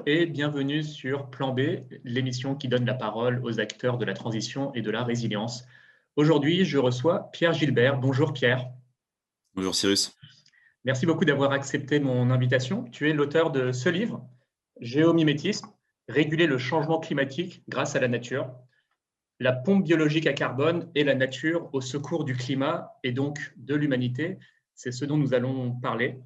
et bienvenue sur Plan B, l'émission qui donne la parole aux acteurs de la transition et de la résilience. Aujourd'hui, je reçois Pierre Gilbert. Bonjour Pierre. Bonjour Cyrus. Merci beaucoup d'avoir accepté mon invitation. Tu es l'auteur de ce livre, Géomimétisme, réguler le changement climatique grâce à la nature, la pompe biologique à carbone et la nature au secours du climat et donc de l'humanité. C'est ce dont nous allons parler.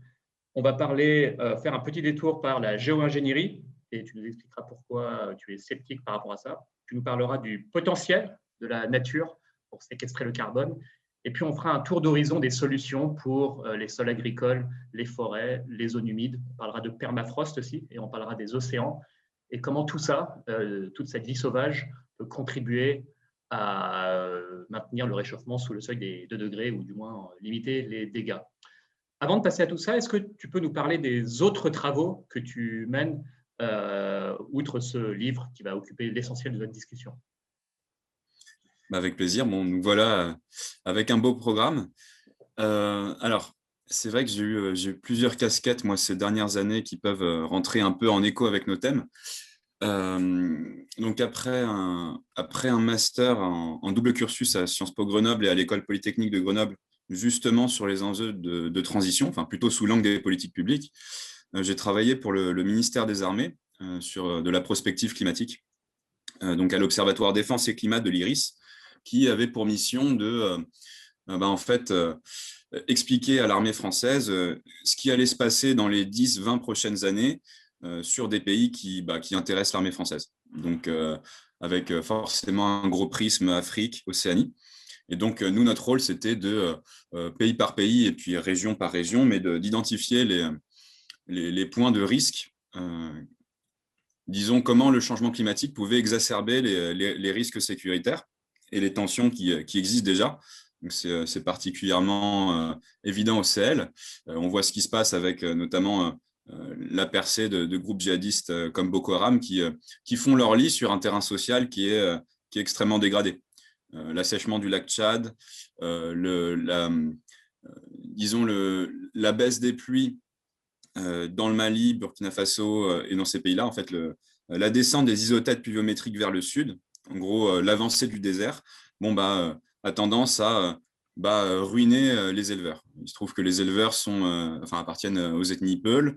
On va faire un petit détour par la géo-ingénierie et tu nous expliqueras pourquoi tu es sceptique par rapport à ça. Tu nous parleras du potentiel de la nature pour séquestrer le carbone. Et puis, on fera un tour d'horizon des solutions pour les sols agricoles, les forêts, les zones humides. On parlera de permafrost aussi et on parlera des océans et comment tout ça, toute cette vie sauvage peut contribuer à maintenir le réchauffement sous le seuil des 2 degrés ou du moins limiter les dégâts. Avant de passer à tout ça, est-ce que tu peux nous parler des autres travaux que tu mènes, outre ce livre qui va occuper l'essentiel de notre discussion? Avec plaisir. Bon, nous voilà avec un beau programme. Alors, c'est vrai que j'ai eu plusieurs casquettes, moi, ces dernières années qui peuvent rentrer un peu en écho avec nos thèmes. Donc, après un master en double cursus à Sciences Po Grenoble et à l'École Polytechnique de Grenoble, justement sur les enjeux de transition, enfin plutôt sous l'angle des politiques publiques, j'ai travaillé pour le ministère des Armées sur de la prospective climatique, donc à l'Observatoire Défense et Climat de l'IRIS, qui avait pour mission de expliquer à l'armée française ce qui allait se passer dans les 10-20 prochaines années sur des pays qui intéressent l'armée française. Donc, avec forcément un gros prisme Afrique, Océanie. Et donc, nous, notre rôle, c'était de pays par pays et puis région par région, mais d'identifier les points de risque, disons comment le changement climatique pouvait exacerber les risques sécuritaires et les tensions qui existent déjà. C'est particulièrement évident au Sahel. On voit ce qui se passe avec notamment la percée de groupes djihadistes comme Boko Haram qui font leur lit sur un terrain social qui est extrêmement dégradé. L'assèchement du lac Tchad, la baisse des pluies dans le Mali, Burkina Faso et dans ces pays-là, en fait, la descente des isotètes pluviométriques vers le sud, en gros l'avancée du désert, a tendance à ruiner les éleveurs. Il se trouve que les éleveurs appartiennent aux ethnies Peul,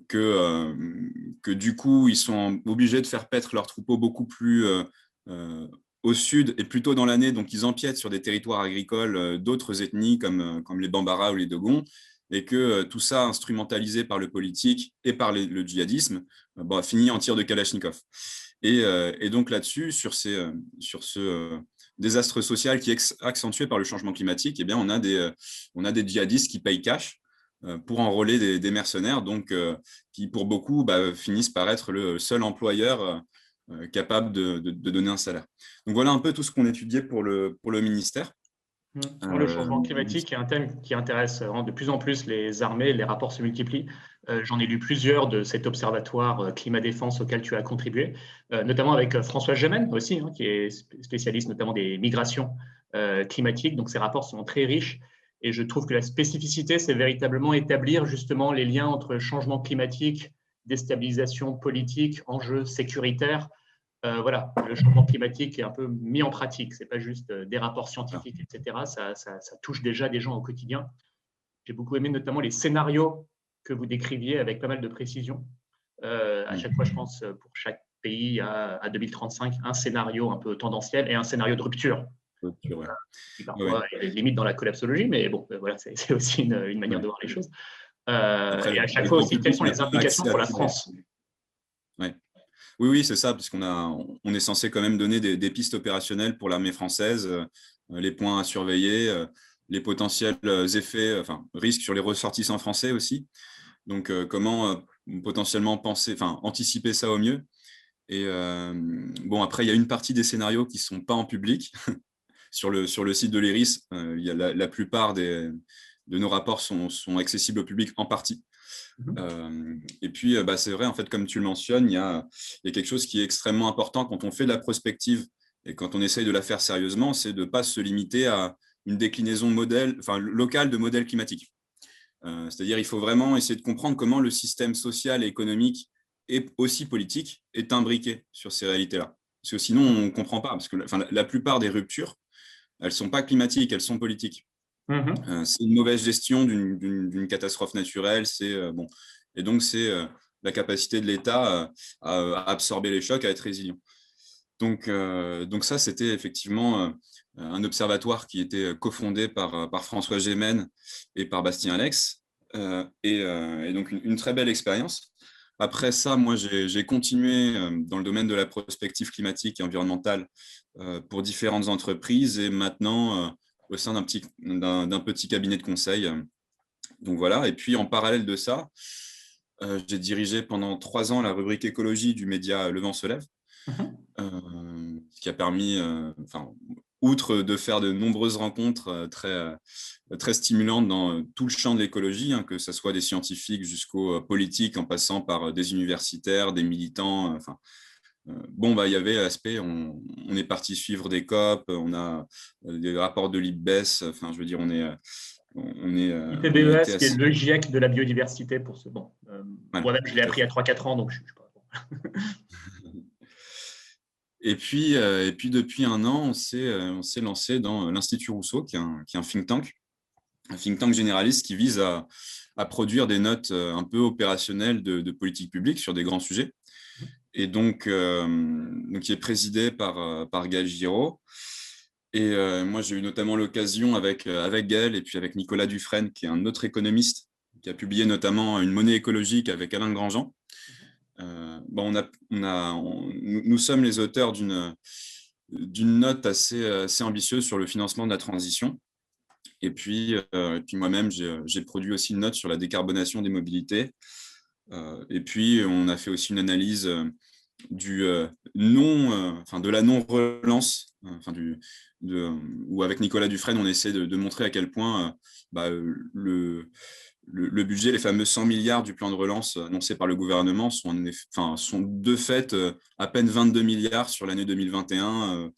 que du coup, ils sont obligés de faire paître leurs troupeaux beaucoup plus au sud et plus tôt dans l'année, donc ils empiètent sur des territoires agricoles d'autres ethnies comme les Bambara ou les Dogons, et que tout ça, instrumentalisé par le politique et par le djihadisme, finit en tir de Kalachnikov. Et donc là-dessus, sur ce désastre social qui est accentué par le changement climatique, eh bien, on a des djihadistes qui payent cash pour enrôler des mercenaires, donc qui pour beaucoup finissent par être le seul employeur capable de donner un salaire. Donc voilà un peu tout ce qu'on étudiait pour le ministère. Le changement climatique est un thème qui intéresse de plus en plus les armées, les rapports se multiplient. J'en ai lu plusieurs de cet observatoire climat-défense auquel tu as contribué, notamment avec François Gemène aussi, qui est spécialiste notamment des migrations climatiques. Donc ces rapports sont très riches et je trouve que la spécificité, c'est véritablement établir justement les liens entre changement climatique, déstabilisation politique, enjeux sécuritaires. Voilà, le changement climatique est un peu mis en pratique. Ce n'est pas juste des rapports scientifiques, etc. Ça touche déjà des gens au quotidien. J'ai beaucoup aimé notamment les scénarios que vous décriviez avec pas mal de précision. À chaque fois, je pense, pour chaque pays à 2035, un scénario un peu tendanciel et un scénario de rupture. Qui parfois est limite dans la collapsologie, mais bon, voilà, c'est aussi une manière de voir les choses. Après, et à chaque fois aussi, quelles sont les implications pour la France? Oui, c'est ça, parce on est censé quand même donner des pistes opérationnelles pour l'armée française, les points à surveiller, les potentiels effets, risques sur les ressortissants français aussi. Donc, comment potentiellement anticiper ça au mieux. Et après, il y a une partie des scénarios qui ne sont pas en public. Sur le site de l'IRIS, la plupart de nos rapports sont accessibles au public en partie. Et puis, c'est vrai, en fait, comme tu le mentionnes, il y a quelque chose qui est extrêmement important quand on fait de la prospective et quand on essaye de la faire sérieusement, c'est de ne pas se limiter à une déclinaison locale de modèles climatiques. C'est-à-dire il faut vraiment essayer de comprendre comment le système social et économique et aussi politique est imbriqué sur ces réalités-là. Parce que sinon, on ne comprend pas. Parce que la plupart des ruptures, elles ne sont pas climatiques, elles sont politiques. C'est une mauvaise gestion d'une catastrophe naturelle. Bon. Et donc, c'est la capacité de l'État à absorber les chocs, à être résilient. Donc ça, c'était effectivement un observatoire qui était cofondé par François Gémen et par Bastien Alex. Et donc, une très belle expérience. Après ça, moi, j'ai continué dans le domaine de la prospective climatique et environnementale pour différentes entreprises et maintenant au sein d'un petit cabinet de conseil. Donc voilà. Et puis, en parallèle de ça, j'ai dirigé pendant 3 ans la rubrique écologie du média Le Vent se lève, ce qui a permis, outre de faire de nombreuses rencontres très stimulantes dans tout le champ de l'écologie, hein, que ce soit des scientifiques jusqu'aux politiques, en passant par des universitaires, des militants. Il y avait l'aspect, on est parti suivre des COP, on a des rapports de l'IPBES, je veux dire, on a été IPBES, qui est assez... le GIEC de la biodiversité pour ce. Bon, Voilà, moi-même, je l'ai appris à 3-4 ans, donc je ne suis pas. Et puis, depuis un an, on s'est lancé dans l'Institut Rousseau, qui est un think tank généraliste qui vise à produire des notes un peu opérationnelles de politique publique sur des grands sujets. Et donc qui est présidé par Gaël Giraud. Et moi, j'ai eu notamment l'occasion avec Gaël et puis avec Nicolas Dufresne, qui est un autre économiste, qui a publié notamment Une monnaie écologique avec Alain Grandjean. Nous sommes les auteurs d'une note assez ambitieuse sur le financement de la transition. Et puis moi-même, j'ai produit aussi une note sur la décarbonation des mobilités. Et puis, on a fait aussi une analyse de la non-relance, où avec Nicolas Dufresne, on essaie de montrer à quel point le budget, les fameux 100 milliards du plan de relance annoncé par le gouvernement sont de fait à peine 22 milliards sur l'année 2021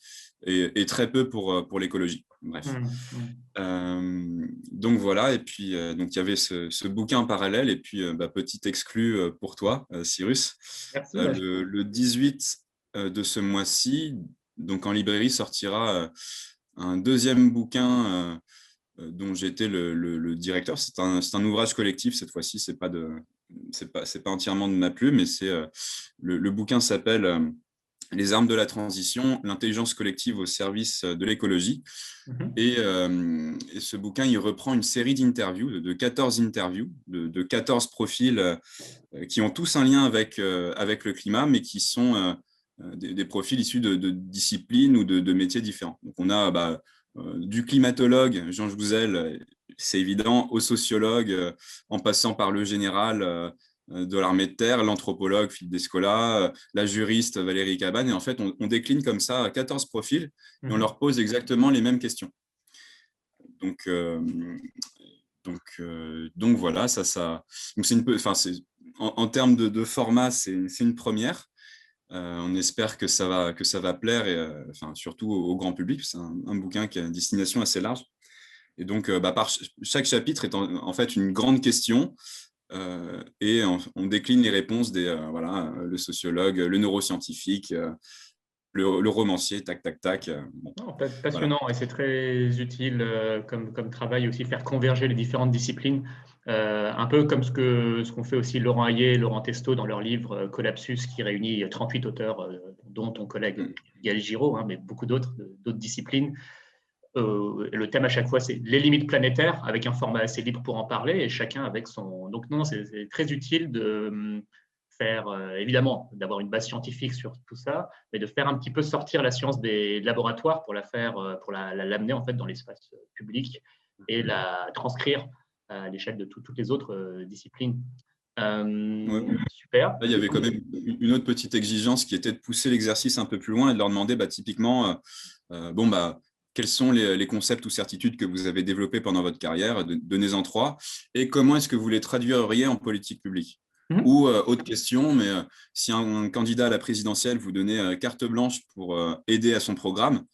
et très peu pour l'écologie. Bref. Donc voilà, et puis donc il y avait ce bouquin parallèle, et puis petit exclu pour toi, Cyrus. Merci, le 18 de ce mois-ci, donc en librairie, sortira un deuxième bouquin dont j'étais le directeur. C'est un ouvrage collectif cette fois-ci, c'est pas entièrement de ma plume, mais le bouquin s'appelle Les armes de la transition, l'intelligence collective au service de l'écologie. Et ce bouquin, il reprend une série d'interviews, de 14 interviews, de 14 profils qui ont tous un lien avec le climat, mais qui sont des profils issus de disciplines ou de métiers différents. Donc, on a du climatologue, Jean Jouzel, c'est évident, au sociologue, en passant par le général de l'armée de terre, l'anthropologue Philippe Descola, la juriste Valérie Cabane. Et en fait, on décline comme ça 14 profils et on leur pose exactement les mêmes questions. Donc voilà, en termes de format, c'est une première. On espère que ça va plaire, et surtout au grand public. C'est un bouquin qui a une destination assez large. Et donc, chaque chapitre est en fait une grande question, et on décline les réponses le sociologue, le neuroscientifique, le romancier, tac, tac, tac. Passionnant, voilà. Et c'est très utile comme travail aussi, faire converger les différentes disciplines, un peu comme ce qu'ont fait aussi Laurent Hayet et Laurent Testo dans leur livre Collapsus, qui réunit 38 auteurs, dont ton collègue Gaël Giraud, mais beaucoup d'autres disciplines. Le thème à chaque fois, c'est les limites planétaires, avec un format assez libre pour en parler, et chacun avec son... Donc non, c'est très utile de faire, évidemment, d'avoir une base scientifique sur tout ça, mais de faire un petit peu sortir la science des laboratoires pour l'amener en fait dans l'espace public et la transcrire à l'échelle de toutes les autres disciplines. Super. Là, il y avait quand même une autre petite exigence qui était de pousser l'exercice un peu plus loin et de leur demander typiquement, quels sont les concepts ou certitudes que vous avez développés pendant votre carrière, donnez-en 3, et comment est-ce que vous les traduiriez en politique publique? Ou autre question, mais si un candidat à la présidentielle vous donnait carte blanche pour aider à son programme,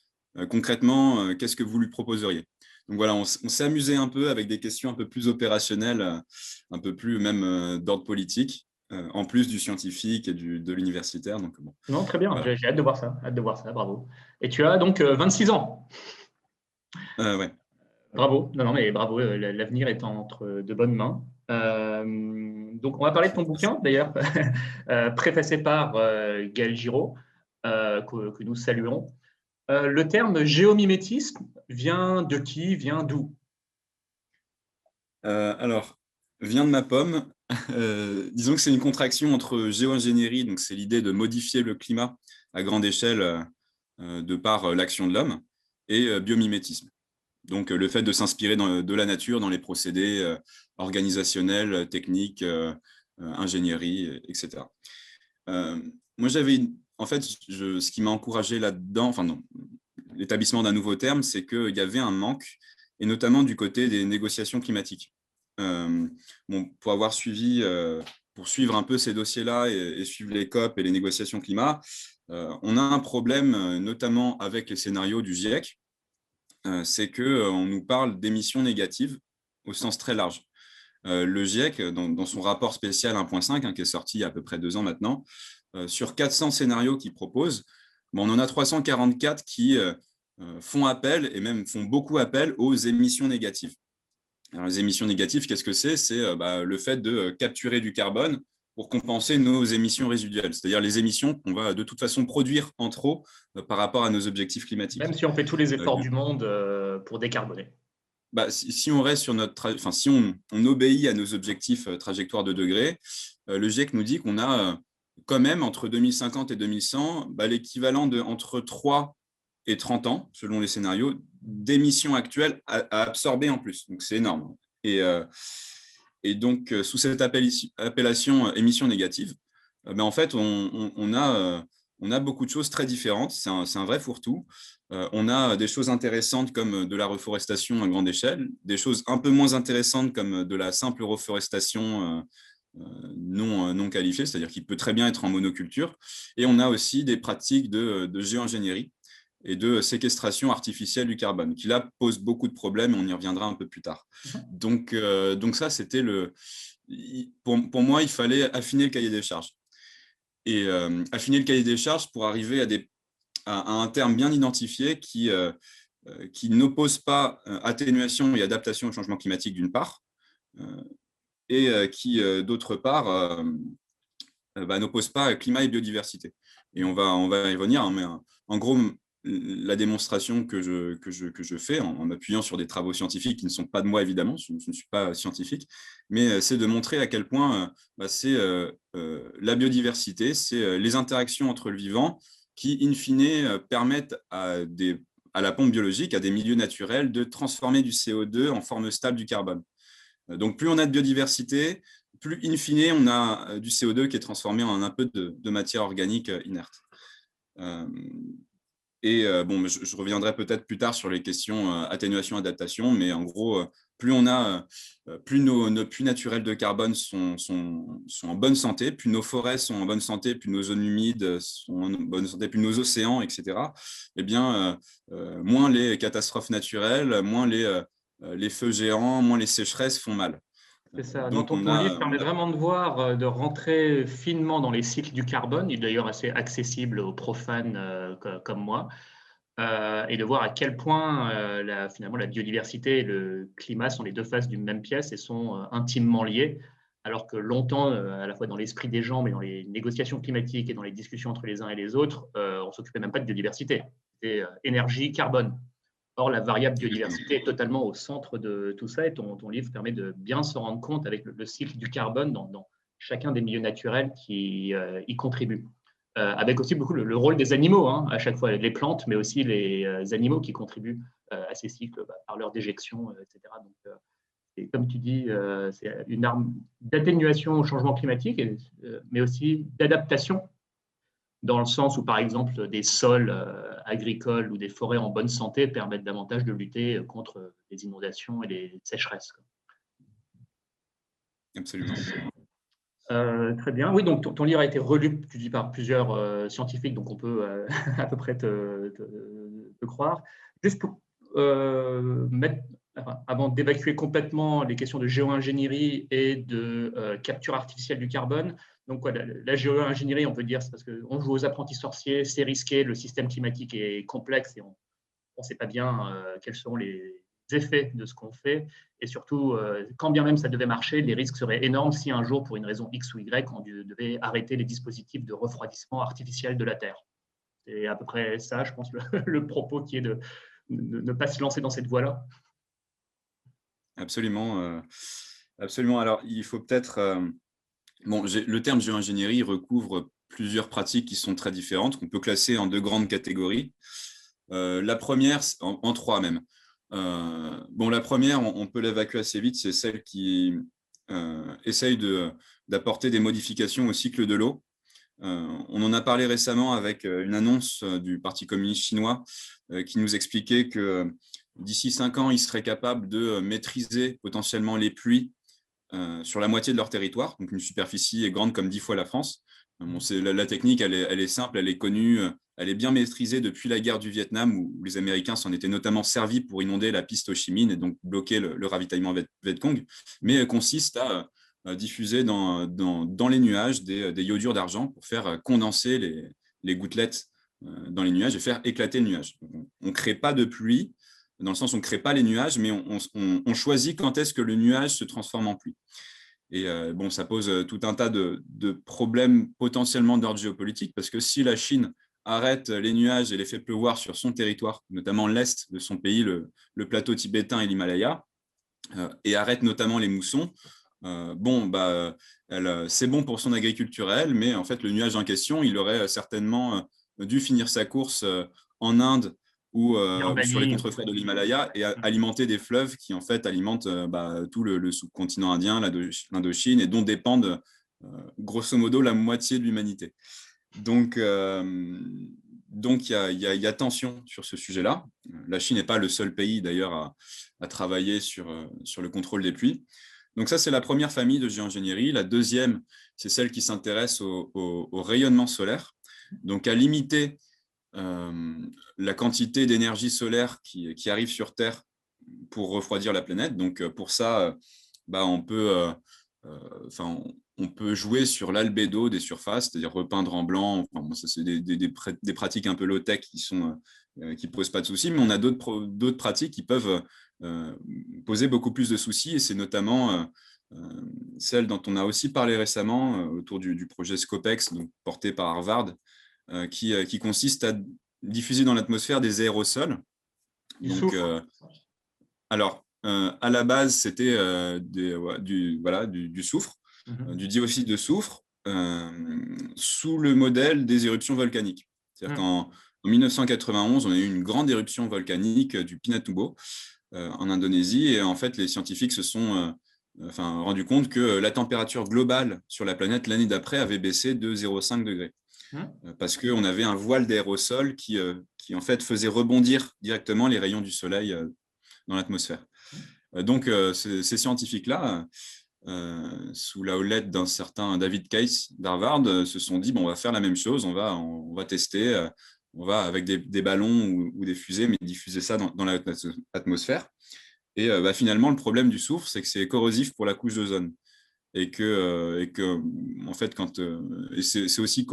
concrètement, qu'est-ce que vous lui proposeriez? Donc voilà, on s'est amusé un peu avec des questions un peu plus opérationnelles, un peu plus même d'ordre politique. en plus du scientifique et de l'universitaire. Donc, bon, Non, très bien, voilà. j'ai hâte de voir ça, bravo. Et tu as donc 26 ans. Ouais. Bravo, non, mais bravo, l'avenir est entre de bonnes mains. Donc, on va parler de ton bouquin, d'ailleurs, préfacé par Gaël Giraud, que nous saluons. Le terme géomimétisme vient de qui, vient d'où? Alors, vient de ma pomme. Disons que c'est une contraction entre géo-ingénierie, donc c'est l'idée de modifier le climat à grande échelle de par l'action de l'homme, et biomimétisme. Donc, le fait de s'inspirer de la nature dans les procédés organisationnels, techniques, ingénierie, etc. Moi, en fait, ce qui m'a encouragé là-dedans, enfin non, l'établissement d'un nouveau terme, c'est qu'il y avait un manque, et notamment du côté des négociations climatiques. Bon, pour suivre un peu ces dossiers-là et suivre les COP et les négociations climat, on a un problème, notamment avec les scénarios du GIEC, c'est qu'on nous parle d'émissions négatives au sens très large. Le GIEC, dans son rapport spécial 1.5, qui est sorti il y a à peu près 2 ans maintenant, sur 400 scénarios qu'il propose, on en a 344 qui font appel, et même font beaucoup appel, aux émissions négatives. Alors, les émissions négatives, qu'est-ce que c'est? C'est le fait de capturer du carbone pour compenser nos émissions résiduelles, c'est-à-dire les émissions qu'on va de toute façon produire en trop par rapport à nos objectifs climatiques. Même si on fait tous les efforts du monde pour décarboner. Si on reste sur si on obéit à nos objectifs trajectoire de degrés, le GIEC nous dit qu'on a quand même entre 2050 et 2100 l'équivalent de entre 3 et 30 ans, selon les scénarios, d'émissions actuelles à absorber en plus. Donc c'est énorme. Et donc, sous cette appellation émissions négatives, en fait, on a beaucoup de choses très différentes. C'est un vrai fourre-tout. On a des choses intéressantes comme de la reforestation à grande échelle, des choses un peu moins intéressantes comme de la simple reforestation non qualifiée, c'est-à-dire qu'il peut très bien être en monoculture. Et on a aussi des pratiques de géoingénierie et de séquestration artificielle du carbone, qui là pose beaucoup de problèmes, et on y reviendra un peu plus tard. Donc ça, c'était pour moi, il fallait affiner le cahier des charges. Et affiner le cahier des charges pour arriver à un terme bien identifié qui n'oppose pas atténuation et adaptation au changement climatique d'une part, et qui, d'autre part, n'oppose pas climat et biodiversité. Et on va y revenir, hein, mais en gros, la démonstration que je fais en appuyant sur des travaux scientifiques qui ne sont pas de moi, évidemment, je ne suis pas scientifique, mais c'est de montrer à quel point c'est la biodiversité, c'est les interactions entre le vivant qui, in fine, permettent à la pompe biologique, à des milieux naturels, de transformer du CO2 en forme stable du carbone. Donc, plus on a de biodiversité, plus in fine, on a du CO2 qui est transformé en un peu de matière organique inerte. Je reviendrai peut-être plus tard sur les questions atténuation-adaptation, mais en gros, plus nos puits naturels de carbone sont en bonne santé, plus nos forêts sont en bonne santé, plus nos zones humides sont en bonne santé, plus nos océans, etc., eh bien, moins les catastrophes naturelles, moins les feux géants, moins les sécheresses font mal. C'est ça. Donc, Ton livre permet vraiment de voir, de rentrer finement dans les cycles du carbone. Il est d'ailleurs assez accessible aux profanes comme moi. Et de voir à quel point finalement la biodiversité et le climat sont les deux faces d'une même pièce et sont intimement liés, alors que longtemps, à la fois dans l'esprit des gens, mais dans les négociations climatiques et dans les discussions entre les uns et les autres, on ne s'occupait même pas de biodiversité. C'était énergie, carbone. Or, la variable biodiversité est totalement au centre de tout ça, et ton livre permet de bien se rendre compte avec le cycle du carbone dans chacun des milieux naturels qui y contribuent. Avec aussi beaucoup le rôle des animaux, hein, à chaque fois, les plantes, mais aussi les animaux qui contribuent à ces cycles par leur déjection, etc. Donc, et comme tu dis, c'est une arme d'atténuation au changement climatique, mais aussi d'adaptation, dans le sens où, par exemple, des sols agricoles ou des forêts en bonne santé permettent davantage de lutter contre les inondations et les sécheresses. Absolument. Très bien. Oui, donc ton livre a été relu, tu dis, par plusieurs scientifiques, donc on peut à peu près te croire. Juste pour mettre enfin, avant d'évacuer complètement les questions de géo-ingénierie et de capture artificielle du carbone. Donc, la géo-ingénierie, on peut dire, c'est parce qu'on joue aux apprentis sorciers, c'est risqué, le système climatique est complexe et on ne sait pas bien quels seront les effets de ce qu'on fait. Et surtout, quand bien même ça devait marcher, les risques seraient énormes si un jour, pour une raison X ou Y, on devait arrêter les dispositifs de refroidissement artificiel de la Terre. C'est à peu près ça, je pense, le propos qui est de ne pas se lancer dans cette voie-là. Absolument. Absolument. Alors, il faut peut-être… bon, le terme géo-ingénierie recouvre plusieurs pratiques qui sont très différentes, qu'on peut classer en deux grandes catégories. La première, en trois même. Bon, la première, on peut l'évacuer assez vite, c'est celle qui essaye d'apporter des modifications au cycle de l'eau. On en a parlé récemment avec une annonce du Parti communiste chinois qui nous expliquait que d'ici 5 ans, ils seraient capables de maîtriser potentiellement les pluies sur la moitié de leur territoire, donc une superficie grande comme 10 fois la France. Bon, la technique, elle est simple, elle est connue, elle est bien maîtrisée depuis la guerre du Vietnam, où les Américains s'en étaient notamment servis pour inonder la piste Ho Chi Minh et donc bloquer le ravitaillement Vietcong, mais elle consiste à diffuser dans les nuages des iodures d'argent pour faire condenser les gouttelettes dans les nuages et faire éclater le nuage. On ne crée pas de pluie, dans le sens où on ne crée pas les nuages, mais on choisit quand est-ce que le nuage se transforme en pluie. Et bon, ça pose tout un tas de problèmes potentiellement d'ordre géopolitique, parce que si la Chine arrête les nuages et les fait pleuvoir sur son territoire, notamment l'est de son pays, le plateau tibétain et l'Himalaya, et arrête notamment les moussons, bon, c'est bon pour son agriculture, mais en fait, le nuage en question, il aurait certainement dû finir sa course en Inde ou sur les contreforts de l'Himalaya et alimenter des fleuves qui, en fait, alimentent tout le sous-continent indien, l'Indochine, et dont dépendent, grosso modo, la moitié de l'humanité. Donc, il y a tension sur ce sujet-là. La Chine n'est pas le seul pays, d'ailleurs, à travailler sur le contrôle des pluies. Donc ça, c'est la première famille de géo-ingénierie. La deuxième, c'est celle qui s'intéresse au rayonnement solaire, donc à limiter la quantité d'énergie solaire qui arrive sur Terre pour refroidir la planète. Donc pour ça, on peut jouer sur l'albédo des surfaces, c'est-à-dire repeindre en blanc. Enfin, ça, c'est des pratiques un peu low-tech qui posent pas de soucis, mais on a d'autres pratiques qui peuvent poser beaucoup plus de soucis, et c'est notamment celle dont on a aussi parlé récemment autour du projet Scopex, donc porté par Harvard, qui consiste à diffuser dans l'atmosphère des aérosols. Donc, alors, à la base, c'était du soufre, du dioxyde de soufre, sous le modèle des éruptions volcaniques. C'est-à-dire qu'en 1991, on a eu une grande éruption volcanique du Pinatubo en Indonésie, et en fait, les scientifiques se sont rendus compte que la température globale sur la planète l'année d'après avait baissé de 0,5 degrés. Parce qu'on avait un voile d'aérosol qui en fait faisait rebondir directement les rayons du soleil dans l'atmosphère. Donc, ces scientifiques-là, sous la houlette d'un certain David Case d'Harvard, se sont dit, bon, on va faire la même chose, on va tester, on va avec des ballons ou des fusées, mais diffuser ça dans l'atmosphère. Et finalement, le problème du soufre, c'est que c'est corrosif pour la couche d'ozone. Et que en fait, c'est aussi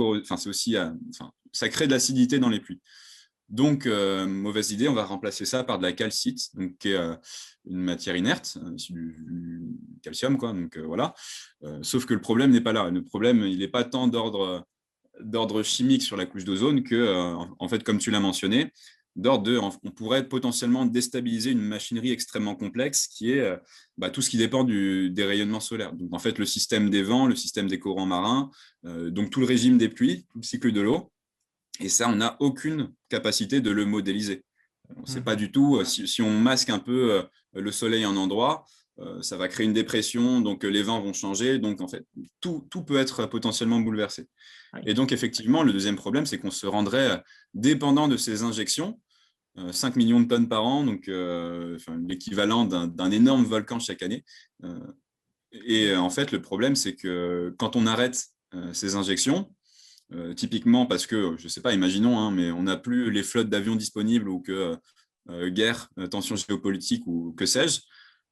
ça crée de l'acidité dans les pluies. Donc, mauvaise idée, on va remplacer ça par de la calcite, donc, qui est une matière inerte, issue du calcium, quoi. Donc, voilà. Sauf que le problème n'est pas là. Le problème, il n'est pas tant d'ordre chimique sur la couche d'ozone que, en fait, comme tu l'as mentionné, on pourrait potentiellement déstabiliser une machinerie extrêmement complexe qui est tout ce qui dépend des rayonnements solaires. Donc, en fait, le système des vents, le système des courants marins, donc tout le régime des pluies, tout le cycle de l'eau. Et ça, on n'a aucune capacité de le modéliser. On ne sait pas du tout, si on masque un peu le soleil à un endroit, ça va créer une dépression, donc les vents vont changer. Donc, en fait, tout peut être potentiellement bouleversé. Et donc, effectivement, le deuxième problème, c'est qu'on se rendrait dépendant de ces injections, 5 millions de tonnes par an, donc l'équivalent d'un énorme volcan chaque année. Et en fait, le problème, c'est que quand on arrête ces injections, typiquement parce que, je ne sais pas, imaginons, mais on n'a plus les flottes d'avions disponibles ou que guerre, tension géopolitique ou que sais-je,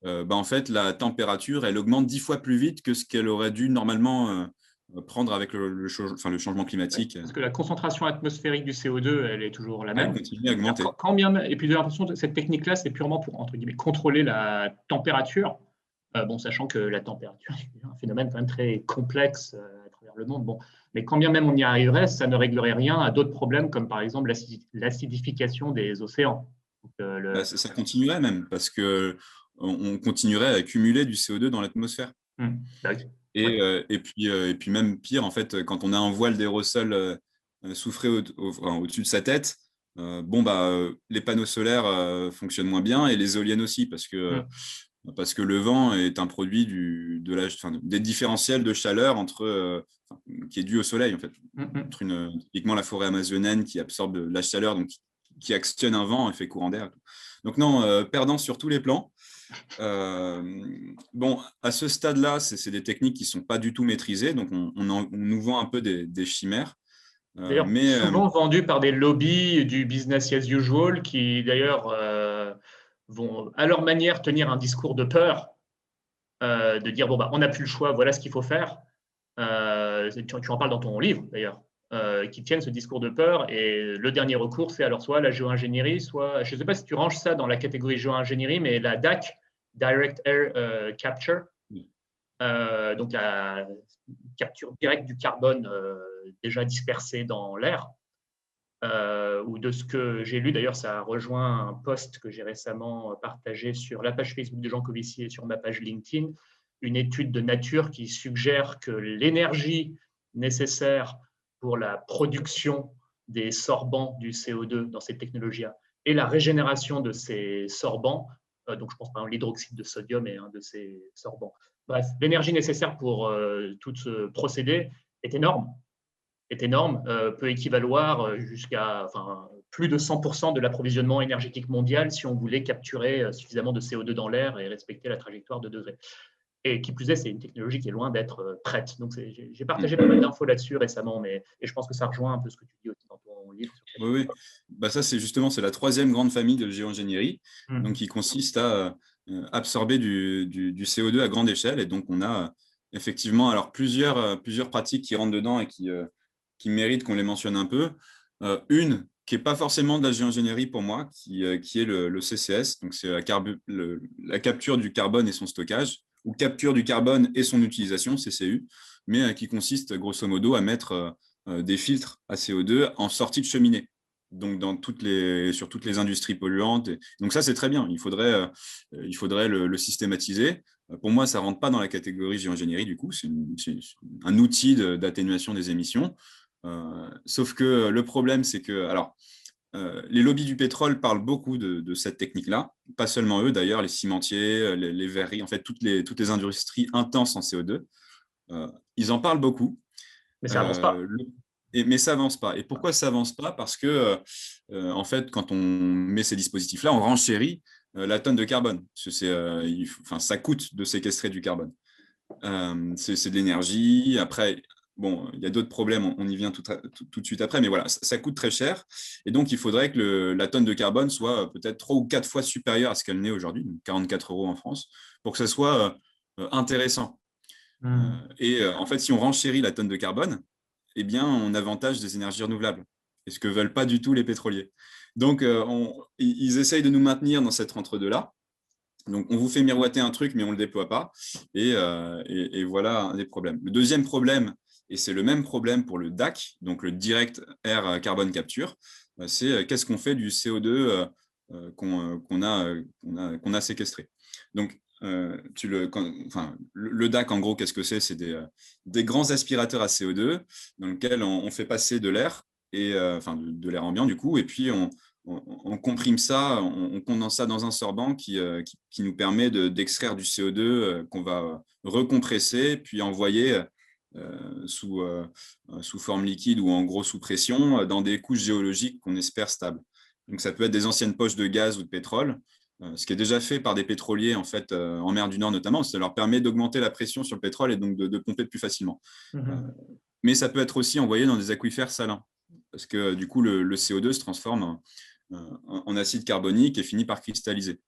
en fait, la température, elle augmente 10 fois plus vite que ce qu'elle aurait dû normalement prendre avec le changement climatique. Parce que la concentration atmosphérique du CO2, elle est toujours la Elle même. continue à augmenter. Et puis j'ai l'impression que cette technique-là, c'est purement pour, entre guillemets, contrôler la température. Sachant que la température est un phénomène quand même très complexe à travers le monde. Bon, mais quand bien même on y arriverait, ça ne réglerait rien à d'autres problèmes, comme par exemple l'acidification des océans. Donc, ça continuerait même, parce qu'on continuerait à accumuler du CO2 dans l'atmosphère. Bah, Et puis même pire, en fait, quand on a un voile d'aérosol souffré au-dessus de sa tête, les panneaux solaires fonctionnent moins bien et les éoliennes aussi, parce que le vent est un produit des différentiels de chaleur qui est dû au soleil, en fait. Entre typiquement la forêt amazonienne qui absorbe la chaleur, donc qui actionne un vent, effet courant d'air. Donc non, perdant sur tous les plans. À ce stade-là, c'est des techniques qui ne sont pas du tout maîtrisées, donc on nous vend un peu des chimères. D'ailleurs, souvent vendues par des lobbies du business as usual qui, d'ailleurs, vont à leur manière tenir un discours de peur, de dire, on n'a plus le choix, voilà ce qu'il faut faire. Tu en parles dans ton livre, d'ailleurs. Qui tiennent ce discours de peur. Et le dernier recours, c'est alors soit la géo-ingénierie, soit, je ne sais pas si tu ranges ça dans la catégorie géo-ingénierie, mais la DAC, Direct Air Capture, donc la capture directe du carbone déjà dispersé dans l'air, ou de ce que j'ai lu, d'ailleurs, ça rejoint un post que j'ai récemment partagé sur la page Facebook de Jean Covici et sur ma page LinkedIn, une étude de Nature qui suggère que l'énergie nécessaire pour la production des sorbants du CO2 dans ces technologies-là et la régénération de ces sorbants, donc je pense par exemple l'hydroxyde de sodium est un de ces sorbants. Bref, l'énergie nécessaire pour tout ce procédé est énorme, peut équivaloir jusqu'à plus de 100% de l'approvisionnement énergétique mondial si on voulait capturer suffisamment de CO2 dans l'air et respecter la trajectoire de degrés. Et qui plus est, c'est une technologie qui est loin d'être prête. Donc, j'ai partagé pas mal d'infos là-dessus récemment, et je pense que ça rejoint un peu ce que tu dis aussi dans ton livre. Oui. Ça, c'est la troisième grande famille de géo-ingénierie, donc qui consiste à absorber du CO2 à grande échelle. Et donc, on a effectivement alors plusieurs pratiques qui rentrent dedans et qui méritent qu'on les mentionne un peu. Une qui n'est pas forcément de la géo-ingénierie pour moi, qui est le CCS, donc c'est la capture du carbone et son stockage, ou capture du carbone et son utilisation, CCU, mais qui consiste grosso modo à mettre des filtres à CO2 en sortie de cheminée, donc sur toutes les industries polluantes. Donc ça, c'est très bien, il faudrait le systématiser. Pour moi, ça ne rentre pas dans la catégorie géo-ingénierie, du coup, c'est un outil d'atténuation des émissions. Sauf que le problème, c'est que les lobbies du pétrole parlent beaucoup de cette technique-là, pas seulement eux d'ailleurs, les cimentiers, les verreries, en fait toutes les industries intenses en CO2. Ils en parlent beaucoup. Mais ça n'avance pas. Mais ça n'avance pas. Et pourquoi ça n'avance pas? Parce que, en fait, quand on met ces dispositifs-là, on renchérit la tonne de carbone. Ça coûte de séquestrer du carbone. C'est de l'énergie. Après, il y a d'autres problèmes, on y vient tout de suite après, mais voilà, ça coûte très cher. Et donc, il faudrait que la tonne de carbone soit peut-être 3 ou 4 fois supérieure à ce qu'elle n'est aujourd'hui, 44 € en France, pour que ça soit intéressant. En fait, si on renchérit la tonne de carbone, eh bien, on avantage des énergies renouvelables. Et ce que ne veulent pas du tout les pétroliers. Donc, ils essayent de nous maintenir dans cet entre-deux-là. Donc, on vous fait miroiter un truc, mais on ne le déploie pas. Et voilà un des problèmes. Le deuxième problème, et c'est le même problème pour le DAC, donc le Direct Air Carbon Capture, c'est qu'est-ce qu'on fait du CO2 qu'on a séquestré. Donc, le DAC, en gros, qu'est-ce que c'est? C'est des grands aspirateurs à CO2 dans lesquels on fait passer de l'air, de l'air ambiant, du coup, et puis on comprime ça, on condense ça dans un sorbant qui nous permet d'extraire du CO2 qu'on va recompresser, puis envoyer sous forme liquide ou en gros sous pression dans des couches géologiques qu'on espère stables. Donc, ça peut être des anciennes poches de gaz ou de pétrole, ce qui est déjà fait par des pétroliers en fait, en mer du Nord notamment. Ça leur permet d'augmenter la pression sur le pétrole et donc de pomper plus facilement. Mais ça peut être aussi envoyé dans des aquifères salins, parce que du coup, le CO2 se transforme en acide carbonique et finit par cristalliser.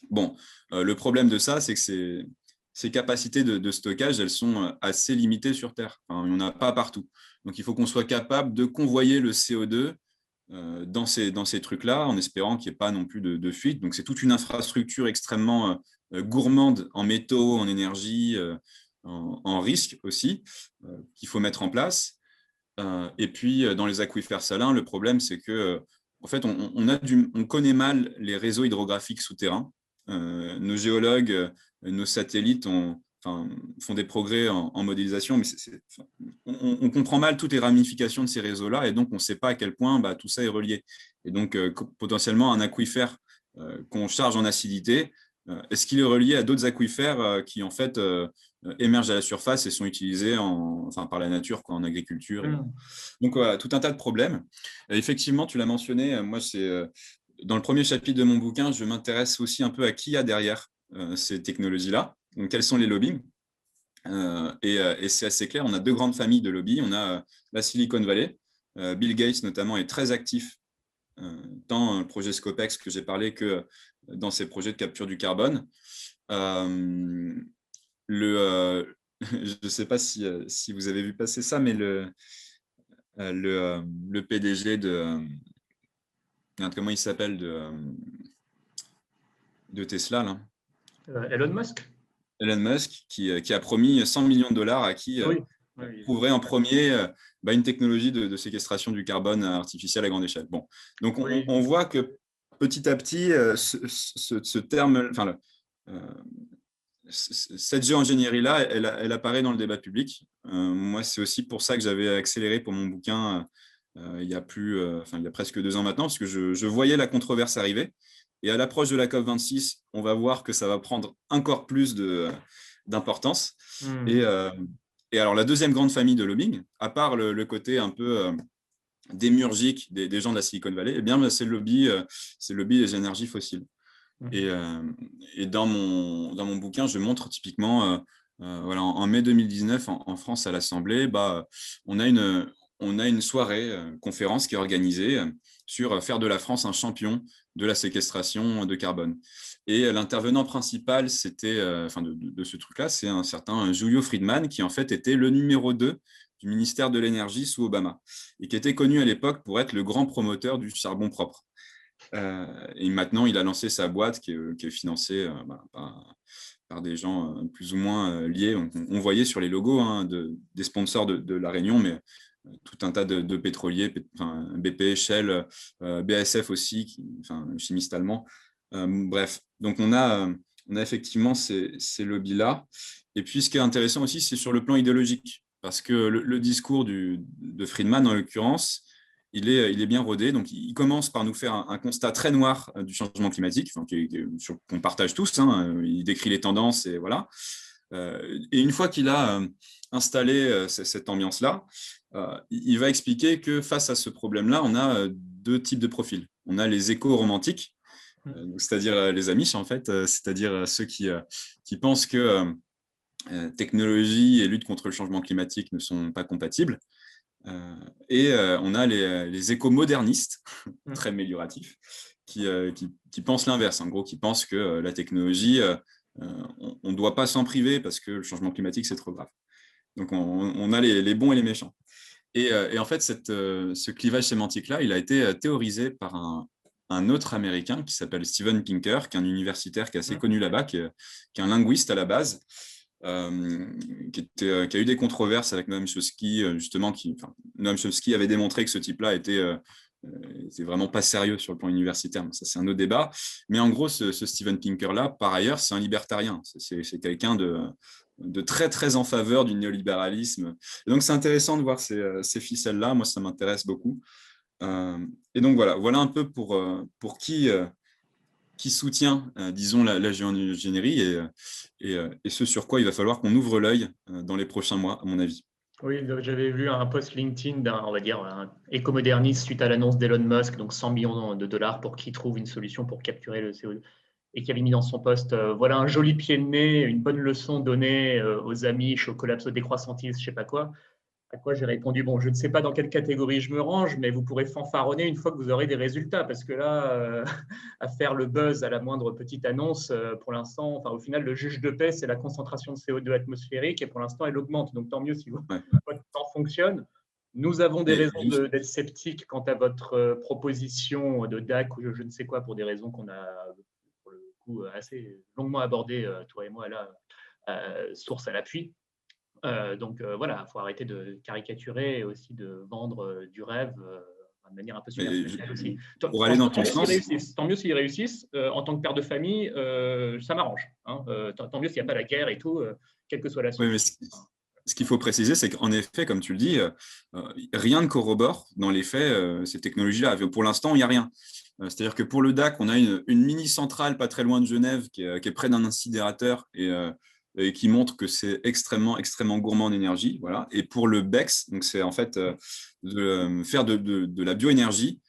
Bon, le problème de ça, c'est que ces capacités de stockage, elles sont assez limitées sur Terre. Enfin, il n'y en a pas partout. Donc, il faut qu'on soit capable de convoyer le CO2 dans ces trucs-là, en espérant qu'il n'y ait pas non plus de fuite. Donc, c'est toute une infrastructure extrêmement gourmande en métaux, en énergie, en risque aussi, qu'il faut mettre en place. Et puis, dans les aquifères salins, le problème, c'est que, en fait, on connaît mal les réseaux hydrographiques souterrains. Nos géologues, nos satellites font des progrès en modélisation, mais on comprend mal toutes les ramifications de ces réseaux-là, et donc on ne sait pas à quel point tout ça est relié. Et donc, potentiellement, un aquifère qu'on charge en acidité, est-ce qu'il est relié à d'autres aquifères qui, en fait, émergent à la surface et sont utilisés par la nature, en agriculture. Donc, voilà, tout un tas de problèmes. Effectivement, tu l'as mentionné, moi, dans le premier chapitre de mon bouquin, je m'intéresse aussi un peu à qui y a derrière ces technologies-là. Donc, quels sont les lobbies et c'est assez clair, on a deux grandes familles de lobbies. On a la Silicon Valley. Bill Gates, notamment, est très actif tant dans le projet Scopex que j'ai parlé que dans ses projets de capture du carbone. Je ne sais pas si vous avez vu passer ça, mais le PDG comment il s'appelle de Tesla, là. Elon Musk. Elon Musk, qui a promis 100 millions de dollars à qui trouverait en premier une technologie de séquestration du carbone artificiel à grande échelle. Bon. Donc, on voit que petit à petit, ce terme, cette géo-ingénierie-là, elle apparaît dans le débat public. Moi, c'est aussi pour ça que j'avais accéléré pour mon bouquin il y a presque 2 ans maintenant, parce que je voyais la controverse arriver. Et à l'approche de la COP26, on va voir que ça va prendre encore plus d'importance. Et alors, la deuxième grande famille de lobbying, à part le côté un peu démiurgique des gens de la Silicon Valley, c'est le lobby des énergies fossiles. Et dans mon bouquin, je montre typiquement, en mai 2019, en France, à l'Assemblée, on a une soirée, conférence qui est organisée sur faire de la France un champion de la séquestration de carbone. Et l'intervenant principal, c'était, de ce truc-là, c'est un certain Julio Friedman, qui en fait était le numéro 2 du ministère de l'Énergie sous Obama, et qui était connu à l'époque pour être le grand promoteur du charbon propre. Et maintenant, il a lancé sa boîte qui est financée par des gens plus ou moins liés. On voyait sur les logos des sponsors de La Réunion, mais tout un tas de pétroliers, BP, Shell, BASF aussi, chimiste allemand. Bref, donc on a effectivement ces lobbies-là. Et puis, ce qui est intéressant aussi, c'est sur le plan idéologique, parce que le discours de Friedman, en l'occurrence, il est bien rodé. Donc, il commence par nous faire un constat très noir du changement climatique, qu'on partage tous. Il décrit les tendances et voilà. Et une fois qu'il a installé cette ambiance-là, il va expliquer que face à ce problème-là, on a 2 types de profils. On a les éco-romantiques, c'est-à-dire les Amish, en fait, c'est-à-dire ceux qui pensent que technologie et lutte contre le changement climatique ne sont pas compatibles. Et on a les éco-modernistes, très amélioratifs, qui pensent l'inverse, en gros, qui pensent que la technologie, on ne doit pas s'en priver parce que le changement climatique, c'est trop grave. Donc, on a les bons et les méchants. Et en fait, ce clivage sémantique-là, il a été théorisé par un autre Américain qui s'appelle Steven Pinker, qui est un universitaire qui est assez connu là-bas, qui est un linguiste à la base, qui a eu des controverses avec Noam Chomsky, justement. Noam Chomsky avait démontré que ce type-là était vraiment pas sérieux sur le plan universitaire. Ça, c'est un autre débat. Mais en gros, ce Steven Pinker-là, par ailleurs, c'est un libertarien. C'est quelqu'un de très, très en faveur du néolibéralisme. Et donc, c'est intéressant de voir ces ficelles-là. Moi, ça m'intéresse beaucoup. Et donc, voilà un peu pour qui soutient, disons, la géo-ingénierie et ce sur quoi il va falloir qu'on ouvre l'œil dans les prochains mois, à mon avis. Oui, j'avais vu un post LinkedIn un écomoderniste suite à l'annonce d'Elon Musk, donc 100 millions de dollars pour qu'il trouve une solution pour capturer le CO2, et qui avait mis dans son post voilà un joli pied de nez, une bonne leçon donnée aux amis, au collapso décroissantiste, je ne sais pas quoi. À quoi j'ai répondu, bon, je ne sais pas dans quelle catégorie je me range, mais vous pourrez fanfaronner une fois que vous aurez des résultats, parce que là, à faire le buzz à la moindre petite annonce, pour l'instant, enfin, au final, le juge de paix, c'est la concentration de CO2 atmosphérique, et pour l'instant, elle augmente. Donc, tant mieux si Ouais. votre plan fonctionne. Nous avons des Mais raisons juste, d'être sceptiques quant à votre proposition de DAC ou je ne sais quoi, pour des raisons qu'on a, pour le coup, assez longuement abordées, toi et moi, là, source à l'appui. Donc voilà, il faut arrêter de caricaturer et aussi de vendre du rêve de manière un peu mais superficielle aussi. pour aller Franchement, dans ton sens, tant mieux s'ils réussissent. En tant que père de famille, ça m'arrange. Hein. Tant mieux s'il n'y a pas la guerre et tout, quelle que soit la oui, mais solution. ce qu'il faut préciser, c'est qu'en effet, comme tu le dis, rien ne corrobore dans les faits ces technologies-là. Pour l'instant, il n'y a rien. C'est-à-dire que pour le DAC, on a une mini-centrale pas très loin de Genève qui est près d'un incinérateur et qui montre que c'est extrêmement, extrêmement gourmand en énergie. Voilà. Et pour le BECS, donc c'est en fait faire de la bioénergie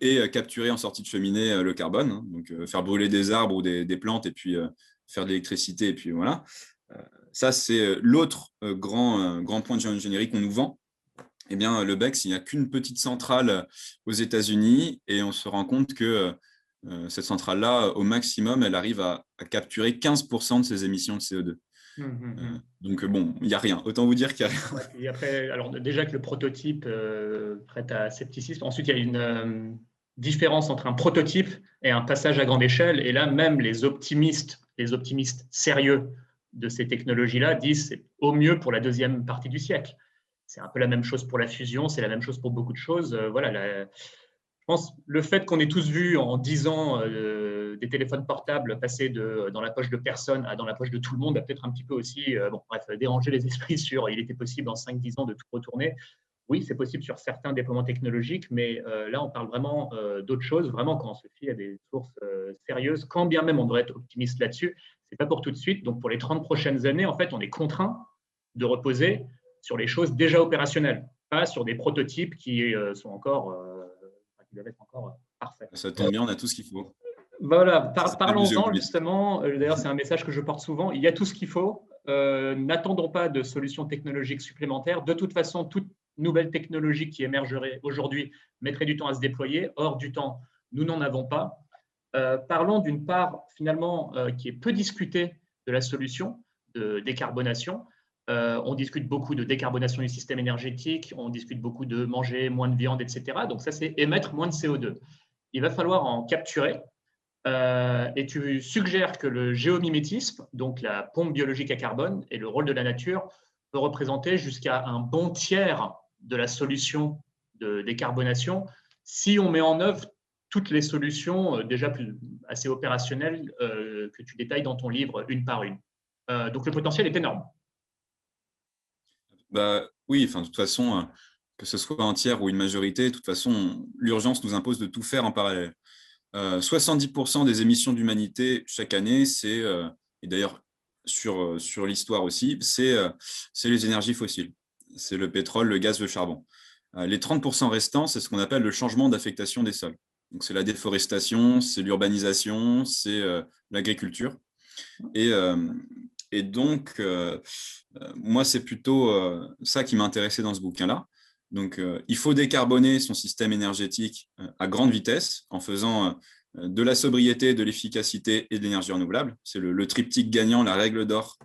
et capturer en sortie de cheminée le carbone, hein. Donc faire brûler des arbres ou des plantes et puis faire de l'électricité. Et puis voilà. Ça, c'est l'autre grand point de géoingénierie qu'on nous vend. Eh bien, le BECS, il n'y a qu'une petite centrale aux États-Unis et on se rend compte que cette centrale-là, au maximum, elle arrive à capturer 15% de ses émissions de CO2. Donc, bon, il n'y a rien. Autant vous dire qu'il n'y a rien. Ouais, et après, alors déjà que le prototype prête à scepticisme. Ensuite, il y a une différence entre un prototype et un passage à grande échelle. Et là, même les optimistes sérieux de ces technologies-là disent c'est au mieux pour la deuxième partie du siècle. C'est un peu la même chose pour la fusion, c'est la même chose pour beaucoup de choses. Voilà, je pense le fait qu'on ait tous vu en 10 ans des téléphones portables passer dans la poche de personne à dans la poche de tout le monde a peut-être un petit peu aussi dérangé les esprits sur il était possible en 5-10 ans de tout retourner. Oui, c'est possible sur certains déploiements technologiques, mais là, on parle vraiment d'autre chose. Vraiment, quand on se fie à des sources sérieuses, quand bien même on devrait être optimiste là-dessus, ce n'est pas pour tout de suite. Donc, pour les 30 prochaines années, en fait, on est contraint de reposer sur les choses déjà opérationnelles, pas sur des prototypes qui sont encore, qui doivent être encore parfaits. Ça tombe bien, on a tout ce qu'il faut. Voilà, Ça s'appelle le parlons-en géopolitique. justement. D'ailleurs, c'est un message que je porte souvent. Il y a tout ce qu'il faut. N'attendons pas de solutions technologiques supplémentaires. De toute façon, toute nouvelle technologie qui émergerait aujourd'hui mettrait du temps à se déployer. Or, du temps, nous n'en avons pas. Parlons d'une part, finalement, qui est peu discutée de la solution de décarbonation. On discute beaucoup de décarbonation du système énergétique, on discute beaucoup de manger moins de viande, etc. Donc, ça, c'est émettre moins de CO2. Il va falloir en capturer. Et tu suggères que le géomimétisme, donc la pompe biologique à carbone et le rôle de la nature, peut représenter jusqu'à un bon tiers de la solution de décarbonation si on met en œuvre toutes les solutions déjà assez opérationnelles que tu détailles dans ton livre une par une. Donc le potentiel est énorme. Bah, oui, enfin, de toute façon, que ce soit un tiers ou une majorité, de toute façon, l'urgence nous impose de tout faire en parallèle. 70% des émissions d'humanité chaque année, et d'ailleurs sur l'histoire aussi, c'est les énergies fossiles. C'est le pétrole, le gaz, le charbon. Les 30% restants, c'est ce qu'on appelle le changement d'affectation des sols. Donc, c'est la déforestation, c'est l'urbanisation, c'est l'agriculture. Et, euh, et donc, moi, c'est plutôt ça qui m'a intéressé dans ce bouquin-là. Donc, il faut décarboner son système énergétique à grande vitesse en faisant de la sobriété, de l'efficacité et de l'énergie renouvelable. C'est le triptyque gagnant, la règle d'or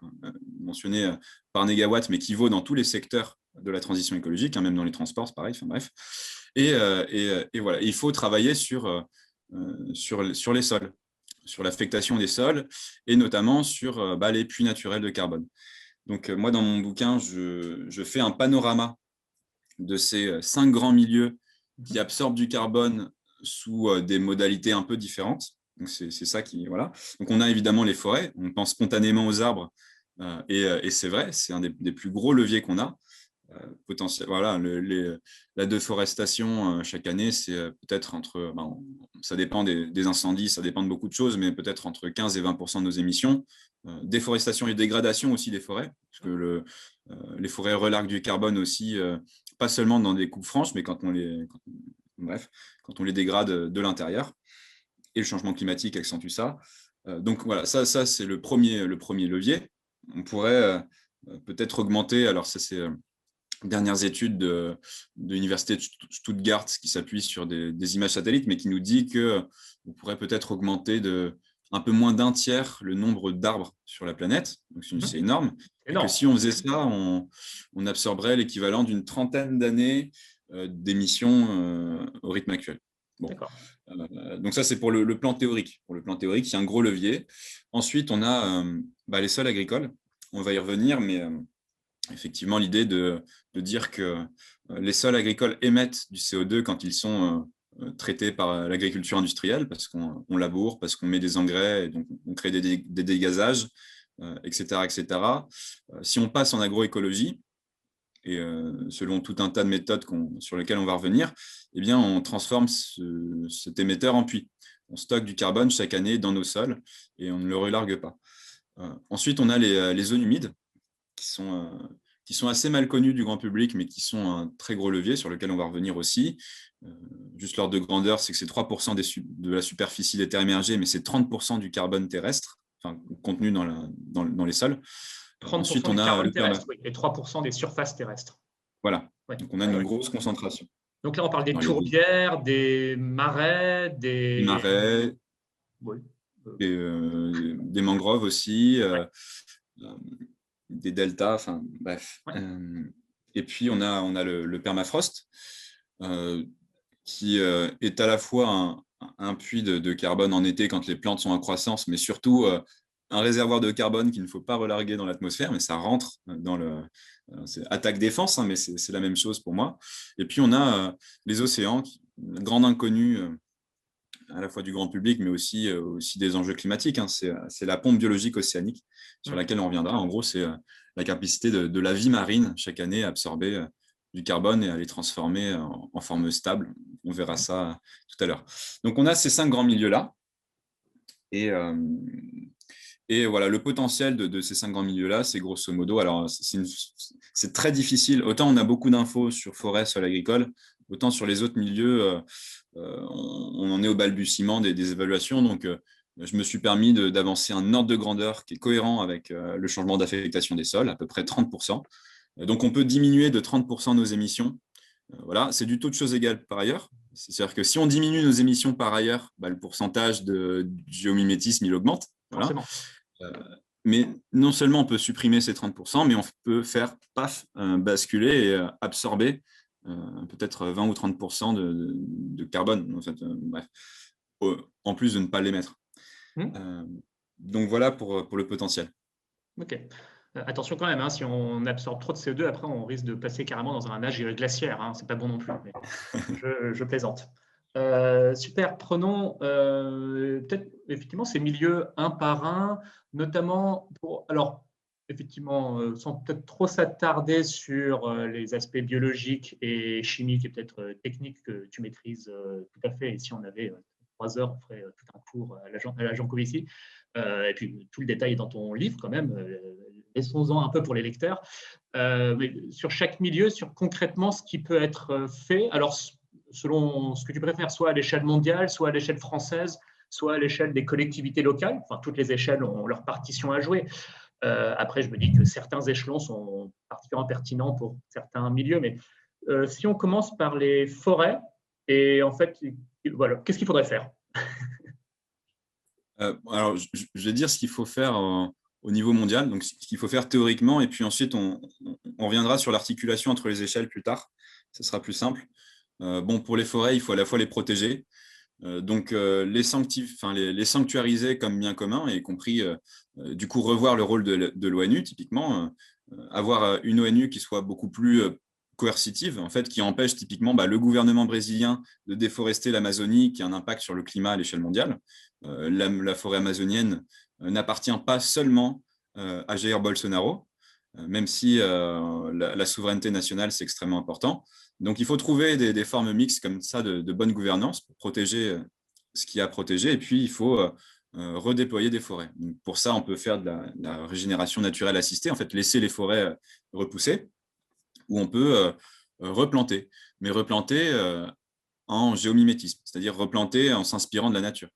mentionnée par Négawatt, mais qui vaut dans tous les secteurs de la transition écologique, hein, même dans les transports, c'est pareil. Enfin, bref. Et voilà, il faut travailler sur les sols, sur l'affectation des sols et notamment sur les puits naturels de carbone. Donc, moi, dans mon bouquin, je fais un panorama de ces 5 grands milieux qui absorbent du carbone sous des modalités un peu différentes. Donc, c'est ça qui. Voilà. Donc, on a évidemment les forêts. On pense spontanément aux arbres. Et c'est vrai, c'est un des plus gros leviers qu'on a. Potentiel, voilà, la déforestation chaque année, c'est peut-être ça dépend des incendies, ça dépend de beaucoup de choses, mais peut-être entre 15 et 20% de nos émissions. Déforestation et dégradation aussi des forêts, parce que les forêts relarguent du carbone aussi, pas seulement dans des coupes franches, mais quand on les dégrade de l'intérieur. Et le changement climatique accentue ça. Donc voilà, ça c'est le premier levier. On pourrait peut-être augmenter, alors ça c'est dernières études de l'université de Stuttgart qui s'appuie sur des images satellites, mais qui nous dit qu'on pourrait peut-être augmenter de un peu moins d'un tiers le nombre d'arbres sur la planète. Donc, c'est énorme. Et que si on faisait ça, on absorberait l'équivalent d'une trentaine d'années d'émissions au rythme actuel. Bon. Donc ça, c'est pour le plan théorique. Pour le plan théorique, il y a un gros levier. Ensuite, on a les sols agricoles. On va y revenir, mais effectivement, l'idée de dire que les sols agricoles émettent du CO2 quand ils sont traités par l'agriculture industrielle, parce qu'on laboure, parce qu'on met des engrais, et donc on crée des dégazages, etc., etc. Si on passe en agroécologie, et selon tout un tas de méthodes sur lesquelles on va revenir, eh bien, on transforme cet émetteur en puits. On stocke du carbone chaque année dans nos sols et on ne le relargue pas. Ensuite, on a les zones humides qui sont assez mal connues du grand public, mais qui sont un très gros levier sur lequel on va revenir aussi. Juste l'ordre de grandeur, c'est que c'est 3% de la superficie des terres émergées, mais c'est 30% du carbone terrestre, enfin, contenu dans les sols. 30% ensuite, on a carbone terrestre, oui, et 3% des surfaces terrestres. Voilà, donc on a une grosse concentration. Donc là, on parle des tourbières, des marais, des marais, oui. Des mangroves aussi, des deltas, enfin bref. Ouais. Et puis, on a le permafrost, qui est à la fois un puits de carbone en été quand les plantes sont en croissance, mais surtout un réservoir de carbone qu'il ne faut pas relarguer dans l'atmosphère, mais ça rentre dans c'est attaque-défense, hein, mais c'est la même chose pour moi. Et puis, on a les océans, une grande inconnue à la fois du grand public, mais aussi des enjeux climatiques. Hein. C'est la pompe biologique océanique sur laquelle on reviendra. En gros, c'est la capacité de la vie marine chaque année à absorber du carbone et à les transformer en forme stable. On verra ça tout à l'heure. Donc, on a ces 5 grands milieux-là. Et voilà, le potentiel de ces 5 grands milieux-là, c'est grosso modo, alors c'est très difficile. Autant on a beaucoup d'infos sur forêt, sol agricole, autant sur les autres milieux, on en est au balbutiement des évaluations. Donc, je me suis permis d'avancer un ordre de grandeur qui est cohérent avec le changement d'affectation des sols, à peu près 30%. Donc, on peut diminuer de 30% nos émissions. Voilà, c'est du taux de choses égales par ailleurs. C'est-à-dire que si on diminue nos émissions par ailleurs, le pourcentage de géomimétisme, il augmente. Voilà. Mais non seulement on peut supprimer ces 30%, mais on peut faire basculer et absorber peut-être 20 ou 30% de carbone, en fait, bref, en plus de ne pas l'émettre. Donc voilà pour le potentiel. Ok. Attention quand même, hein, si on absorbe trop de CO2, après on risque de passer carrément dans un âge glaciaire. Hein, c'est pas bon non plus. Mais je plaisante. Super. Prenons peut-être effectivement ces milieux un par un, notamment pour. Alors, effectivement, sans peut-être trop s'attarder sur les aspects biologiques et chimiques et peut-être techniques que tu maîtrises tout à fait. Et si on avait 3 heures, on ferait tout un cours à la Jancovici. Et puis tout le détail est dans ton livre quand même. Laissons-en un peu pour les lecteurs. Mais sur chaque milieu, sur concrètement ce qui peut être fait. Alors, selon ce que tu préfères, soit à l'échelle mondiale, soit à l'échelle française, soit à l'échelle des collectivités locales. Enfin, toutes les échelles ont leur partition à jouer. Après, je me dis que certains échelons sont particulièrement pertinents pour certains milieux. Mais si on commence par les forêts, et en fait, voilà, qu'est-ce qu'il faudrait faire? Alors, je vais dire ce qu'il faut faire au niveau mondial, donc ce qu'il faut faire théoriquement, et puis ensuite, on reviendra sur l'articulation entre les échelles plus tard. Ce sera plus simple. Bon, pour les forêts, il faut à la fois les protéger, donc les sanctuariser comme bien commun, y compris du coup revoir le rôle de l'ONU, typiquement, avoir une ONU qui soit beaucoup plus coercitive, en fait, qui empêche typiquement le gouvernement brésilien de déforester l'Amazonie, qui a un impact sur le climat à l'échelle mondiale. La forêt amazonienne n'appartient pas seulement à Jair Bolsonaro, même si la souveraineté nationale, c'est extrêmement important. Donc, il faut trouver des formes mixtes comme ça de bonne gouvernance pour protéger ce qu'il y a à protéger. Et puis, il faut redéployer des forêts. Donc, pour ça, on peut faire de la régénération naturelle assistée, en fait, laisser les forêts repousser, ou on peut replanter. Mais replanter en géomimétisme, c'est-à-dire replanter en s'inspirant de la nature.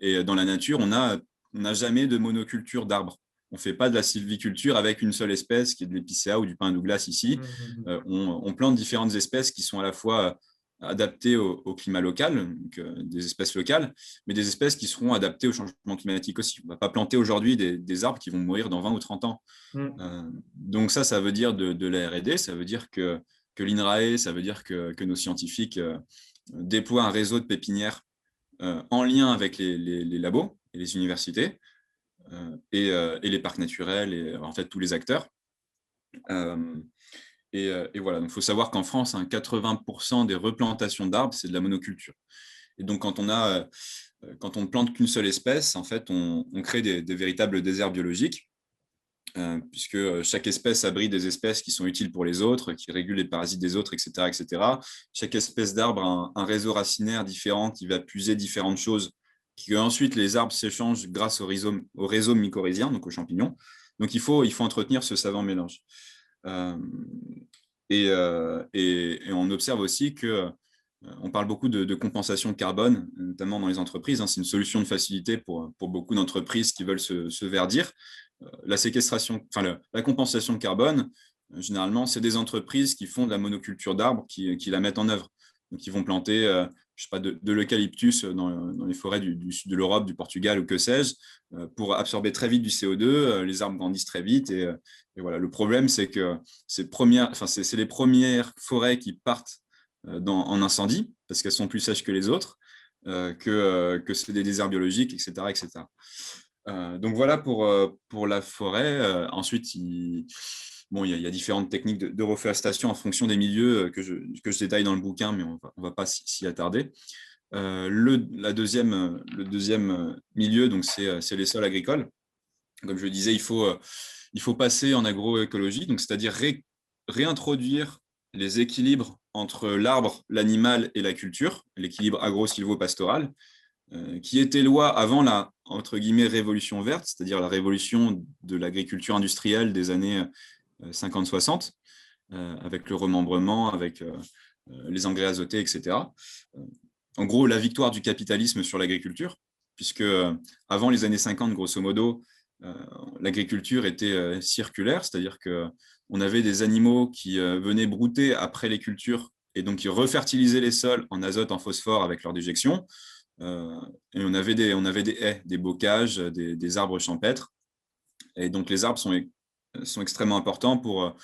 Et dans la nature, on n'a jamais de monoculture d'arbres. On ne fait pas de la sylviculture avec une seule espèce qui est de l'épicéa ou du pin Douglas ici. On plante différentes espèces qui sont à la fois adaptées au climat local, donc, des espèces locales, mais des espèces qui seront adaptées au changement climatique aussi. On ne va pas planter aujourd'hui des arbres qui vont mourir dans 20 ou 30 ans. Donc ça veut dire de la R&D, ça veut dire que l'INRAE, ça veut dire que nos scientifiques déploient un réseau de pépinières en lien avec les labos et les universités et les parcs naturels et en fait tous les acteurs. Et voilà, donc il faut savoir qu'en France, 80% des replantations d'arbres, c'est de la monoculture. Et donc quand on ne plante qu'une seule espèce, en fait, on crée des véritables déserts biologiques. Puisque chaque espèce abrite des espèces qui sont utiles pour les autres, qui régulent les parasites des autres, etc. etc. Chaque espèce d'arbre a un réseau racinaire différent qui va puiser différentes choses, qui ensuite les arbres s'échangent grâce au réseau mycorhizien, donc aux champignons. Donc il faut entretenir ce savant mélange. Et on observe aussi que on parle beaucoup de compensation de carbone, notamment dans les entreprises. C'est une solution de facilité pour beaucoup d'entreprises qui veulent se verdir. La séquestration, la compensation de carbone, généralement, c'est des entreprises qui font de la monoculture d'arbres qui la mettent en œuvre. Donc, ils vont planter je sais pas, de l'eucalyptus dans les forêts du sud de l'Europe, du Portugal ou que sais-je, pour absorber très vite du CO2. Les arbres grandissent très vite. Et voilà. Le problème, c'est que c'est les premières forêts qui partent en incendie, parce qu'elles sont plus sèches que les autres, que c'est des déserts biologiques, etc. etc. Donc voilà pour la forêt. Ensuite, il y a différentes techniques de reforestation en fonction des milieux que je détaille dans le bouquin, mais on va pas s'y attarder. Le deuxième milieu, donc c'est les sols agricoles. Comme je le disais, il faut passer en agroécologie, donc c'est-à-dire réintroduire les équilibres entre l'arbre, l'animal et la culture, l'équilibre agro-silvo-pastoral, qui était loi avant la entre guillemets révolution verte, c'est-à-dire la révolution de l'agriculture industrielle des années 50-60, avec le remembrement, avec les engrais azotés, etc. En gros, la victoire du capitalisme sur l'agriculture, puisque avant les années 50, grosso modo, l'agriculture était circulaire, c'est-à-dire qu'on avait des animaux qui venaient brouter après les cultures et donc qui refertilisaient les sols en azote, en phosphore avec leur déjection. Et on avait des haies, des bocages, des arbres champêtres. Et donc les arbres sont extrêmement importants pour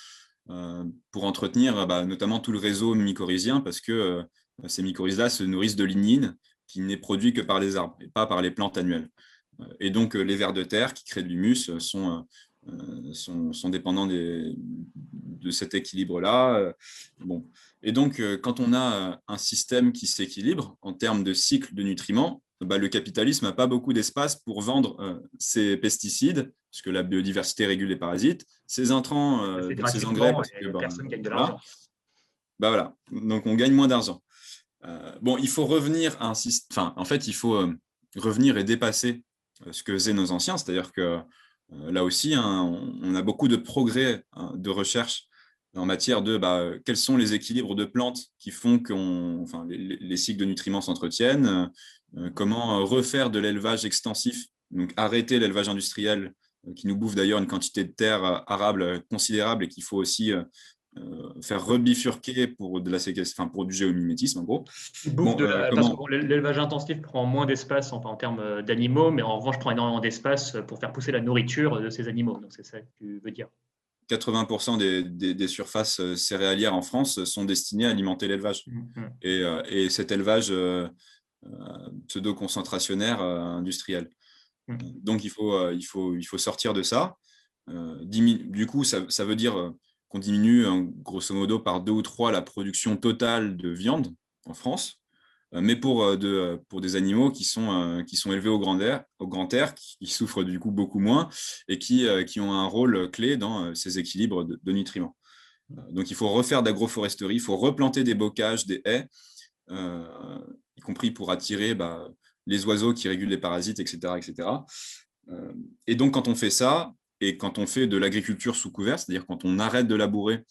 entretenir notamment tout le réseau mycorhizien, parce que ces mycorhizes-là se nourrissent de lignine qui n'est produit que par les arbres et pas par les plantes annuelles. Et donc les vers de terre qui créent de l'humus sont dépendants de cet équilibre-là. Bon. Et donc, quand on a un système qui s'équilibre en termes de cycle de nutriments, le capitalisme n'a pas beaucoup d'espace pour vendre ses pesticides, parce que la biodiversité régule les parasites, ses intrants, ses engrais, parce que personne gagne de l'argent. Voilà. Donc on gagne moins d'argent. Il faut revenir à un système. En fait, il faut revenir et dépasser ce que faisaient nos anciens, c'est-à-dire que là aussi, on a beaucoup de progrès de recherche en matière de quels sont les équilibres de plantes qui font que les cycles de nutriments s'entretiennent, comment refaire de l'élevage extensif, donc arrêter l'élevage industriel qui nous bouffe d'ailleurs une quantité de terre arable considérable et qu'il faut aussi faire rebifurquer pour du géomimétisme en gros. Parce que l'élevage intensif prend moins d'espace en termes d'animaux, mais en revanche prend énormément d'espace pour faire pousser la nourriture de ces animaux. Donc c'est ça que tu veux dire. 80% des surfaces céréalières en France sont destinées à alimenter l'élevage. Et cet élevage pseudo-concentrationnaire industriel. Donc il faut sortir de ça. Du coup, ça veut dire qu'on diminue grosso modo par 2 ou 3 la production totale de viande en France, mais pour des animaux qui sont élevés au grand air, qui souffrent du coup beaucoup moins et qui ont un rôle clé dans ces équilibres de nutriments. Donc il faut refaire d'agroforesterie, il faut replanter des bocages, des haies, y compris pour attirer les oiseaux qui régulent les parasites, etc. etc. Et donc quand on fait ça, et quand on fait de l'agriculture sous couvert, c'est-à-dire quand on arrête de labourer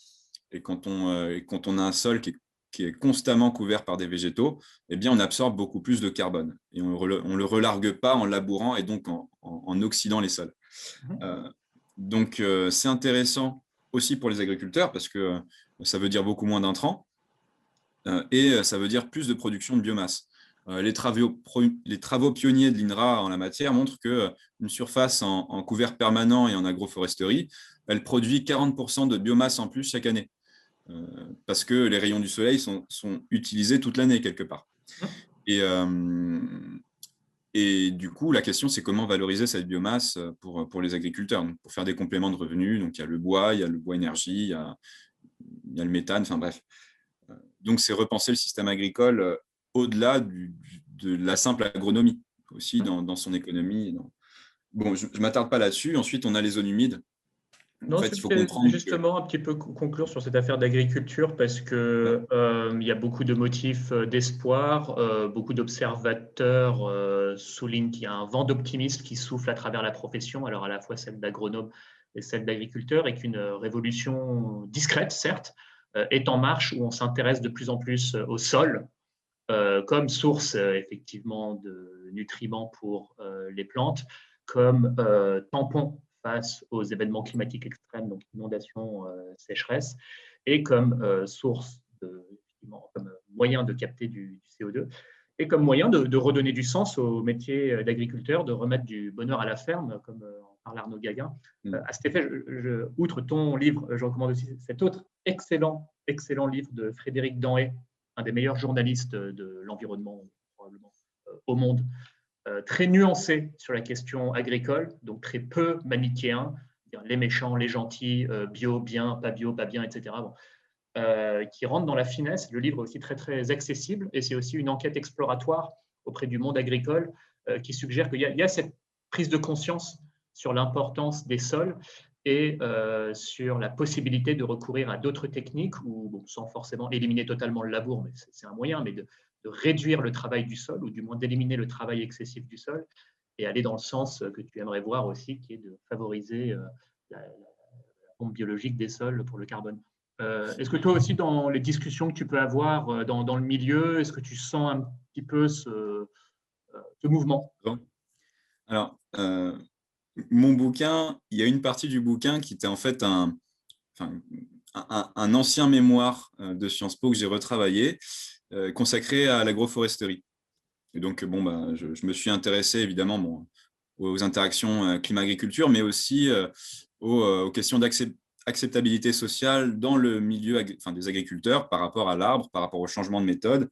et quand on a un sol qui est constamment couvert par des végétaux, eh bien, on absorbe beaucoup plus de carbone. Et on ne le relargue pas en labourant et donc en oxydant les sols. Donc, c'est intéressant aussi pour les agriculteurs parce que ça veut dire beaucoup moins d'intrants et ça veut dire plus de production de biomasse. Les travaux pionniers de l'INRA en la matière montrent qu'une surface en couvert permanent et en agroforesterie, elle produit 40% de biomasse en plus chaque année parce que les rayons du soleil sont utilisés toute l'année quelque part. Et, et du coup, la question, c'est comment valoriser cette biomasse pour les agriculteurs, donc pour faire des compléments de revenus. Donc, il y a le bois énergie, il y a le méthane, enfin bref. Donc, c'est repenser le système agricole au-delà de la simple agronomie, aussi dans son économie. Bon, je ne m'attarde pas là-dessus. Ensuite, on a les zones humides. En Non, fait, je il faut voulais comprendre que… justement un petit peu conclure sur cette affaire d'agriculture parce que il y a beaucoup de motifs d'espoir, beaucoup d'observateurs soulignent qu'il y a un vent d'optimisme qui souffle à travers la profession, alors à la fois celle d'agronome et celle d'agriculteur, et qu'une révolution discrète, certes, est en marche où on s'intéresse de plus en plus au sol comme source effectivement de nutriments pour les plantes, comme tampon face aux événements climatiques extrêmes, donc inondations, sécheresse, et comme source comme moyen de capter du CO2 et comme moyen de redonner du sens au métier d'agriculteur, de remettre du bonheur à la ferme, comme en parle Arnaud Gaguin. À cet effet, outre ton livre, je recommande aussi cet autre excellent livre de Frédéric Danhé, un des meilleurs journalistes de l'environnement probablement au monde, très nuancé sur la question agricole, donc très peu manichéen, les méchants, les gentils, bio, bien, pas bien, etc. Bon, qui rentre dans la finesse. Le livre est aussi très, très accessible et c'est aussi une enquête exploratoire auprès du monde agricole qui suggère qu'il y a cette prise de conscience sur l'importance des sols et sur la possibilité de recourir à d'autres techniques ou bon, sans forcément éliminer totalement le labour, mais c'est un moyen, mais de réduire le travail du sol ou du moins d'éliminer le travail excessif du sol et aller dans le sens que tu aimerais voir aussi, qui est de favoriser la pompe biologique des sols pour le carbone. Est-ce que toi aussi, dans les discussions que tu peux avoir dans le milieu, est-ce que tu sens un petit peu ce mouvement? Bon. Alors, mon bouquin, il y a une partie du bouquin qui était en fait un ancien mémoire de Sciences Po que j'ai retravaillé, consacré à l'agroforesterie. Et donc, bon, bah, je me suis intéressé évidemment aux interactions climat-agriculture, mais aussi aux questions d'acceptabilité sociale dans le milieu des agriculteurs par rapport à l'arbre, par rapport au changement de méthode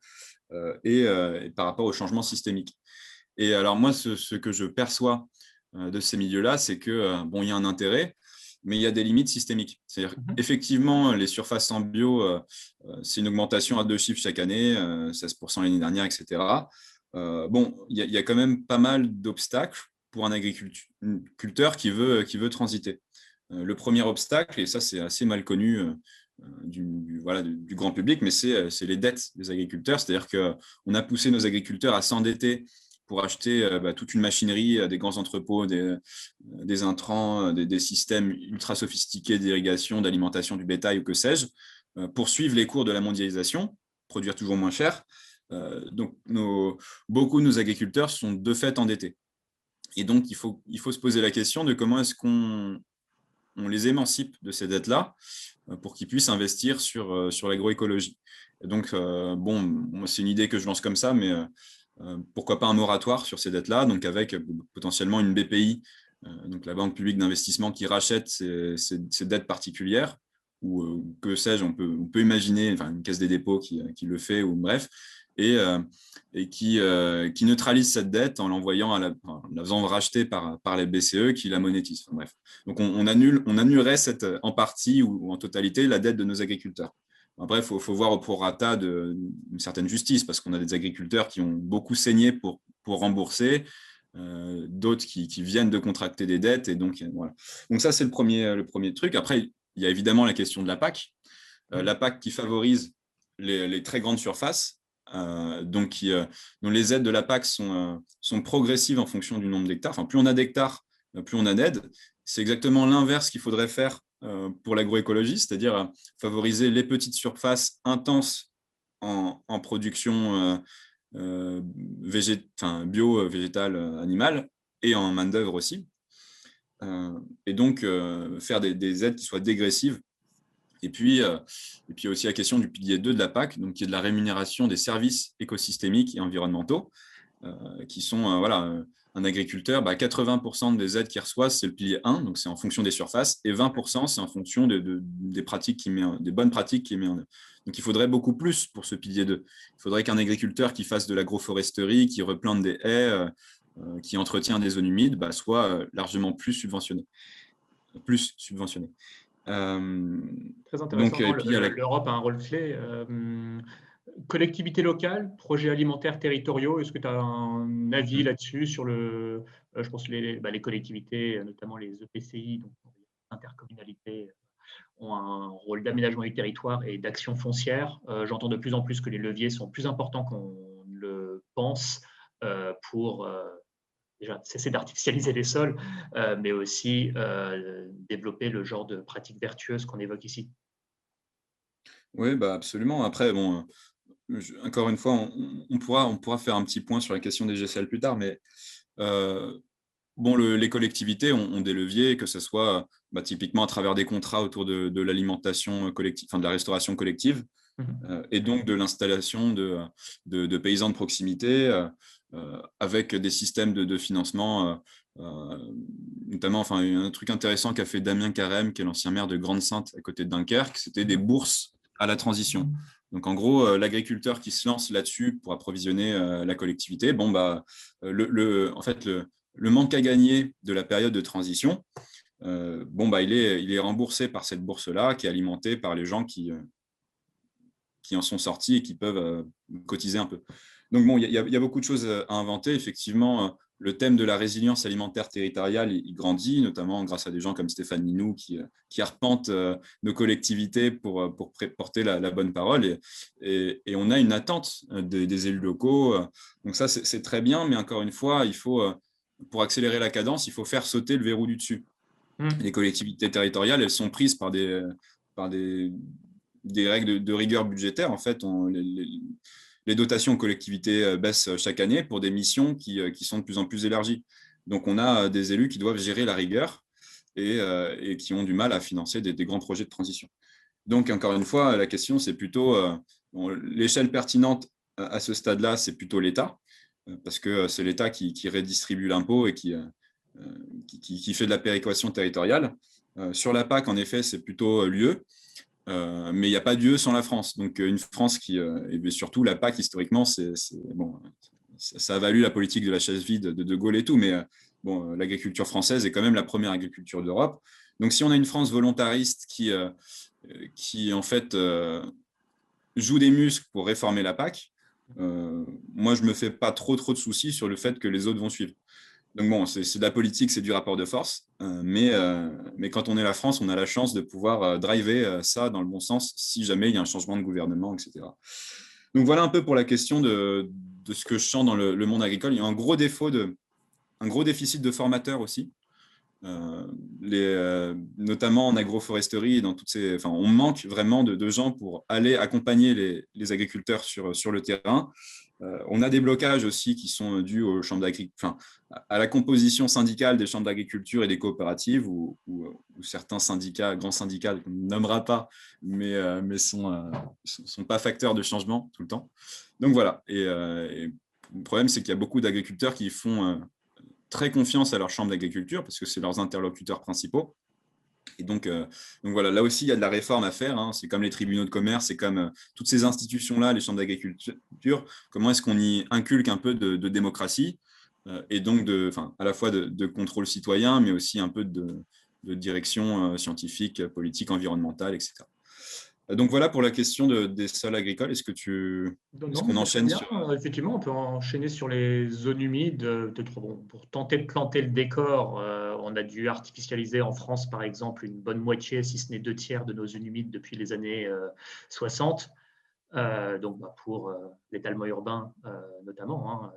et par rapport au changement systémique. Et alors moi, ce que je perçois de ces milieux-là, c'est que bon, il y a un intérêt, mais il y a des limites systémiques. C'est-à-dire effectivement, les surfaces en bio, c'est une augmentation à 2 chiffres chaque année, 16% l'année dernière, etc. Bon, il y a quand même pas mal d'obstacles pour un agriculteur qui veut transiter. Le premier obstacle, et ça c'est assez mal connu du grand public, mais c'est les dettes des agriculteurs. C'est-à-dire qu'on a poussé nos agriculteurs à s'endetter pour acheter toute une machinerie, des grands entrepôts, des intrants, des systèmes ultra sophistiqués d'irrigation, d'alimentation du bétail ou que sais-je, pour suivre les cours de la mondialisation, produire toujours moins cher. Donc, beaucoup de nos agriculteurs sont de fait endettés. Et donc, il faut se poser la question de comment est-ce qu'on les émancipe de ces dettes-là pour qu'ils puissent investir sur l'agroécologie. Et donc, bon, c'est une idée que je lance comme ça, mais pourquoi pas un moratoire sur ces dettes-là, donc avec potentiellement une BPI, donc la Banque publique d'investissement, qui rachète ces dettes particulières, ou que sais-je, on peut imaginer une caisse des dépôts qui le fait, ou bref, et qui neutralise cette dette en la faisant racheter par les BCE qui la monétisent. Enfin, bref. Donc on annulerait en partie ou en totalité la dette de nos agriculteurs. Après, il faut voir au prorata d'une certaine justice, parce qu'on a des agriculteurs qui ont beaucoup saigné pour rembourser, d'autres qui viennent de contracter des dettes. Et donc, voilà. Donc ça, c'est le premier truc. Après, il y a évidemment la question de la PAC. La PAC qui favorise les très grandes surfaces, dont les aides de la PAC sont progressives en fonction du nombre d'hectares. Enfin, plus on a d'hectares, plus on a d'aides. C'est exactement l'inverse qu'il faudrait faire pour l'agroécologie, c'est-à-dire favoriser les petites surfaces intenses en production bio, végétale, animale, et en main-d'œuvre aussi. et donc faire des aides qui soient dégressives. Et puis aussi la question du pilier 2 de la PAC, donc qui est de la rémunération des services écosystémiques et environnementaux, qui sont, un agriculteur, 80% des aides qu'il reçoit, c'est le pilier 1, donc c'est en fonction des surfaces, et 20%, c'est en fonction des pratiques des bonnes pratiques qu'il met en œuvre. Donc il faudrait beaucoup plus pour ce pilier 2. Il faudrait qu'un agriculteur qui fasse de l'agroforesterie, qui replante des haies, qui entretient des zones humides, soit largement plus subventionné. Très Donc, intéressant. et puis, L'Europe a un rôle clé. Collectivités locales, projets alimentaires territoriaux, est-ce que tu as un avis là-dessus sur je pense les collectivités, notamment les EPCI, donc les intercommunalités, ont un rôle d'aménagement du territoire et d'action foncière. J'entends de plus en plus que les leviers sont plus importants qu'on le pense pour déjà cesser d'artificialiser les sols, mais aussi développer le genre de pratiques vertueuses qu'on évoque ici. oui, absolument. Après, bon, encore une fois, on pourra faire un petit point sur la question des GCL plus tard, mais bon, les collectivités ont des leviers, que ce soit typiquement à travers des contrats autour de l'alimentation collective, enfin de la restauration collective, et donc de l'installation de paysans de proximité, avec des systèmes de financement, notamment, enfin, un truc intéressant qu'a fait Damien Carême, qui est l'ancien maire de Grande-Synthe à côté de Dunkerque, c'était des bourses à la transition. Donc, en gros, l'agriculteur qui se lance là-dessus pour approvisionner la collectivité, en fait, le manque à gagner de la période de transition, il est remboursé par cette bourse-là, qui est alimentée par les gens qui en sont sortis et qui peuvent cotiser un peu. Donc, bon, il y a beaucoup de choses à inventer. Effectivement, le thème de la résilience alimentaire territoriale, il grandit, notamment grâce à des gens comme Stéphane Linou qui arpentent nos collectivités pour porter la bonne parole. Et on a une attente des élus locaux. Donc ça, c'est très bien, mais encore une fois, il faut, pour accélérer la cadence, il faut faire sauter le verrou du dessus. Les collectivités territoriales, elles sont prises par des règles de rigueur budgétaire. En fait, les dotations aux collectivités baissent chaque année pour des missions qui sont de plus en plus élargies. Donc, on a des élus qui doivent gérer la rigueur et qui ont du mal à financer des grands projets de transition. Donc, encore une fois, la question, c'est plutôt l'échelle pertinente à ce stade-là, c'est plutôt l'État, parce que c'est l'État qui redistribue l'impôt et qui fait de la péréquation territoriale. Sur la PAC, en effet, c'est plutôt l'UE. Mais il n'y a pas d'UE sans la France. Donc, une France et surtout la PAC, historiquement, ça a valu la politique de la chaise vide de Gaulle et tout, mais l'agriculture française est quand même la première agriculture d'Europe. Donc, si on a une France volontariste qui en fait, joue des muscles pour réformer la PAC, moi, je ne me fais pas trop de soucis sur le fait que les autres vont suivre. Donc bon, c'est de la politique, c'est du rapport de force, mais quand on est la France, on a la chance de pouvoir driver ça dans le bon sens si jamais il y a un changement de gouvernement, etc. Donc voilà un peu pour la question de ce que je sens dans le monde agricole. Il y a un gros déficit de formateurs aussi, notamment en agroforesterie et dans on manque vraiment de gens pour aller accompagner les agriculteurs sur le terrain. On a des blocages aussi qui sont dus aux chambres d'agriculture, à la composition syndicale des chambres d'agriculture et des coopératives, où certains syndicats, grands syndicats, qu'on ne nommera pas, mais sont pas facteurs de changement tout le temps. Donc voilà. Et le problème, c'est qu'il y a beaucoup d'agriculteurs qui font très confiance à leur chambre d'agriculture parce que c'est leurs interlocuteurs principaux. Et donc voilà, là aussi, il y a de la réforme à faire. Hein. C'est comme les tribunaux de commerce, c'est comme toutes ces institutions-là, les chambres d'agriculture. Comment est-ce qu'on y inculque un peu de démocratie et donc à la fois de contrôle citoyen, mais aussi un peu de direction scientifique, politique, environnementale, etc. Donc voilà pour la question des sols agricoles. Est-ce qu'on enchaîne sur... Effectivement, on peut enchaîner sur les zones humides. Pour tenter de planter le décor, on a dû artificialiser en France, par exemple, une bonne moitié, si ce n'est 2/3 de nos zones humides depuis les années 60. Pour l'étalement urbain notamment,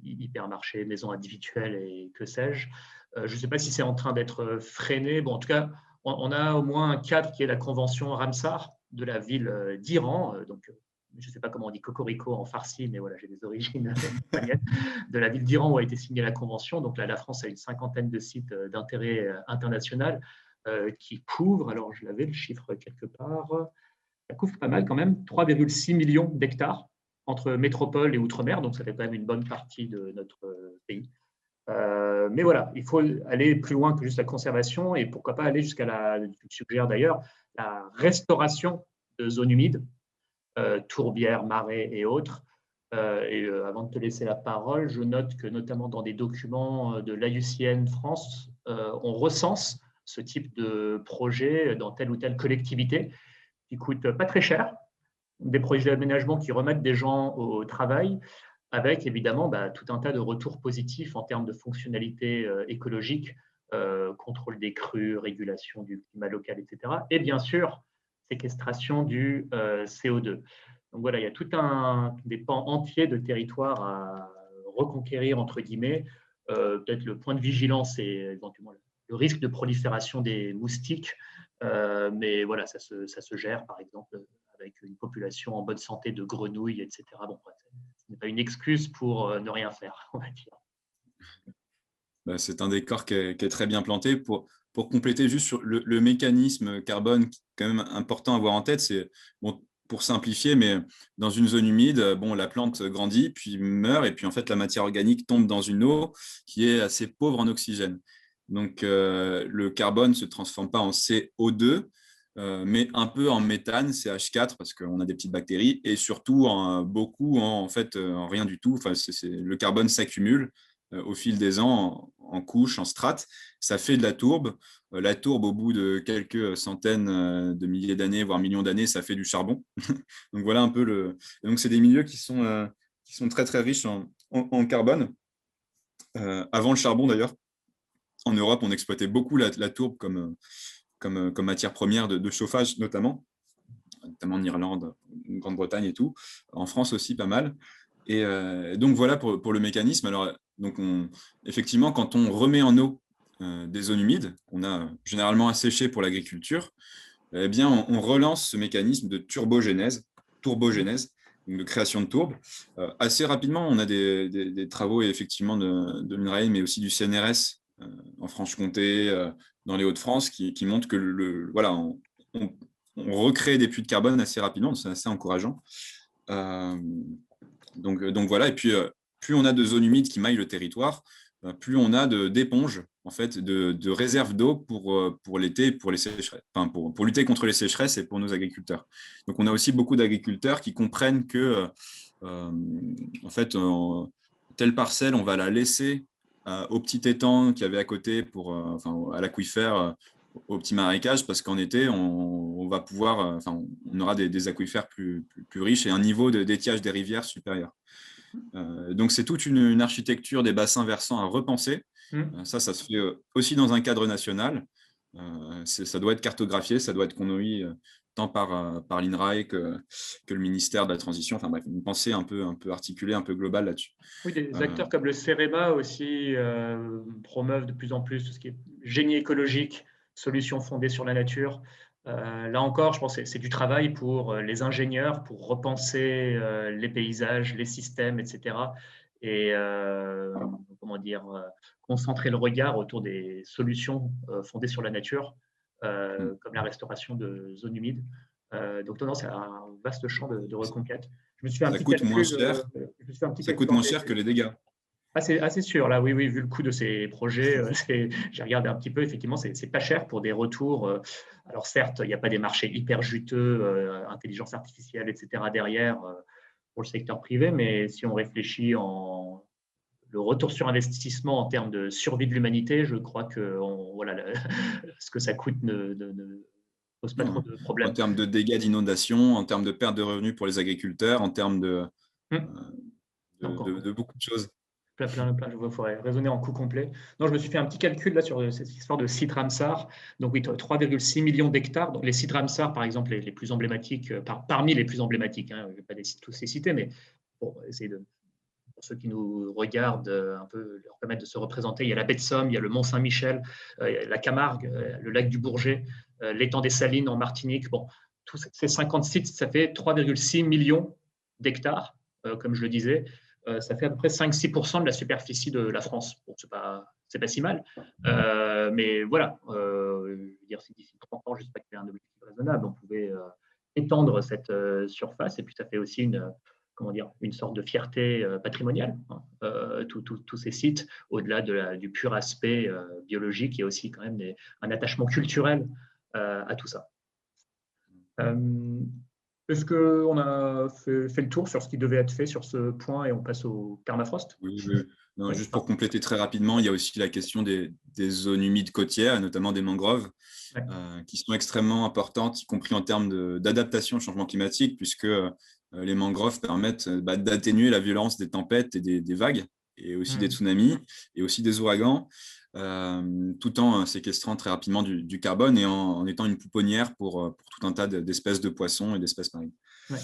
hypermarchés, maisons individuelles et que sais-je. Je ne sais pas si c'est en train d'être freiné. Bon, en tout cas, on a au moins un cadre qui est la convention Ramsar de la ville d'Iran, donc je ne sais pas comment on dit cocorico en farsi, mais voilà, j'ai des origines italiennes, de la ville d'Iran où a été signée la convention. Donc là, la France a une cinquantaine de sites d'intérêt international qui couvrent, alors je l'avais le chiffre quelque part, ça couvre pas mal quand même, 3,6 millions d'hectares entre métropole et outre-mer, donc ça fait quand même une bonne partie de notre pays. Mais voilà, il faut aller plus loin que juste la conservation et pourquoi pas aller jusqu'à tu suggères d'ailleurs, la restauration de zones humides, tourbières, marais et autres. Avant de te laisser la parole, je note que notamment dans des documents de l'IUCN France, on recense ce type de projet dans telle ou telle collectivité qui ne coûte pas très cher, des projets d'aménagement qui remettent des gens au travail, avec évidemment tout un tas de retours positifs en termes de fonctionnalités écologiques, contrôle des crues, régulation du climat local, etc. Et bien sûr, séquestration du CO2. Donc voilà, il y a tout des pans entiers de territoire à reconquérir, entre guillemets. Peut-être le point de vigilance et éventuellement le risque de prolifération des moustiques. Mais voilà, ça se gère, par exemple, avec une population en bonne santé de grenouilles, etc. Bon, ce n'est pas une excuse pour ne rien faire, on va dire. C'est un décor qui est très bien planté. Pour compléter juste sur le mécanisme carbone, qui est quand même important à avoir en tête, c'est, bon, pour simplifier, mais dans une zone humide, bon, la plante grandit, puis meurt, et puis en fait, la matière organique tombe dans une eau qui est assez pauvre en oxygène. Donc, le carbone ne se transforme pas en CO2, mais un peu en méthane, CH4, parce qu'on a des petites bactéries, et surtout beaucoup en fait, en rien du tout. Enfin, le carbone s'accumule au fil des ans en couches, en strates. Ça fait de la tourbe. La tourbe, au bout de quelques centaines de milliers d'années, voire millions d'années, ça fait du charbon. Donc voilà un peu donc c'est des milieux qui sont très très riches en carbone. Avant le charbon d'ailleurs, en Europe, on exploitait beaucoup la tourbe comme matière première de chauffage notamment en Irlande, en Grande-Bretagne et tout. En France aussi, pas mal. Et donc voilà pour le mécanisme. Alors, donc effectivement, quand on remet en eau des zones humides, qu'on a généralement asséchées pour l'agriculture, eh bien, on relance ce mécanisme de turbogénèse, donc de création de tourbe. Assez rapidement, on a des travaux effectivement de l'INRAE, mais aussi du CNRS en Franche-Comté, dans les Hauts-de-France, qui montrent que voilà, on recrée des puits de carbone assez rapidement, c'est assez encourageant. Donc voilà, et puis plus on a de zones humides qui maillent le territoire, plus on a d'éponges, en fait, de réserves d'eau pour l'été, pour les sécheresses, enfin, pour lutter contre les sécheresses et pour nos agriculteurs. Donc on a aussi beaucoup d'agriculteurs qui comprennent que en fait, telle parcelle, on va la laisser au petit étang qu'il y avait à côté, à l'aquifère, au petit marécage, parce qu'en été, on va pouvoir, on aura des aquifères plus riches et un niveau d'étiage des rivières supérieur. Donc, c'est toute une architecture des bassins versants à repenser. Ça se fait aussi dans un cadre national. Ça doit être cartographié, ça doit être conduit tant par l'INRAE que le ministère de la Transition. Enfin bref, une pensée un peu articulée, un peu globale là-dessus. Oui, des acteurs comme le CEREMA aussi promeuvent de plus en plus tout ce qui est génie écologique, solutions fondées sur la nature. Là encore, je pense que c'est du travail pour les ingénieurs, pour repenser les paysages, les systèmes, etc. Et comment dire, concentrer le regard autour des solutions fondées sur la nature, comme la restauration de zones humides. Donc, non, c'est un vaste champ de reconquête. Je me suis fait un petit calcul. Ça coûte moins cher que les dégâts. Ah, c'est sûr, là, oui, vu le coût de ces projets, j'ai regardé un petit peu, effectivement, c'est pas cher pour des retours. Alors certes, il n'y a pas des marchés hyper juteux, intelligence artificielle, etc. derrière pour le secteur privé, mais si on réfléchit le retour sur investissement en termes de survie de l'humanité, je crois que voilà, ce que ça coûte ne pose pas trop de problèmes. En termes de dégâts d'inondation, en termes de perte de revenus pour les agriculteurs, en termes de beaucoup de choses. Plein, il faudrait raisonner en coût complet. Non, je me suis fait un petit calcul là sur cette histoire de sites Ramsar. Donc oui, 3,6 millions d'hectares. Donc les sites Ramsar, par exemple, les plus emblématiques, parmi les plus emblématiques, je ne vais pas tous les citer, mais pour essayer pour ceux qui nous regardent, un peu leur permettre de se représenter, il y a la baie de Somme, il y a le Mont Saint-Michel, la Camargue, le lac du Bourget, l'étang des Salines en Martinique. Bon, tous ces 50 sites, ça fait 3,6 millions d'hectares, comme je le disais. Ça fait à peu près 5-6% de la superficie de la France. Bon, c'est pas si mal. Mais voilà, je veux dire, si d'ici 30 ans, j'espère qu'il y a un objectif raisonnable, on pouvait étendre cette surface. Et puis, ça fait aussi comment dire, une sorte de fierté patrimoniale, hein. Tous ces sites, au-delà du pur aspect biologique, il y a aussi quand même un attachement culturel à tout ça. Est-ce qu'on a fait le tour sur ce qui devait être fait sur ce point et on passe au permafrost? Oui, oui. Non, juste pour compléter très rapidement, il y a aussi la question des zones humides côtières, notamment des mangroves, Ouais. qui sont extrêmement importantes, y compris en termes d'adaptation au changement climatique, puisque les mangroves permettent d'atténuer la violence des tempêtes et des vagues, et aussi des tsunamis, et aussi des ouragans, tout en séquestrant très rapidement du carbone et en étant une pouponnière pour tout un tas d'espèces de poissons et d'espèces marines. Ouais.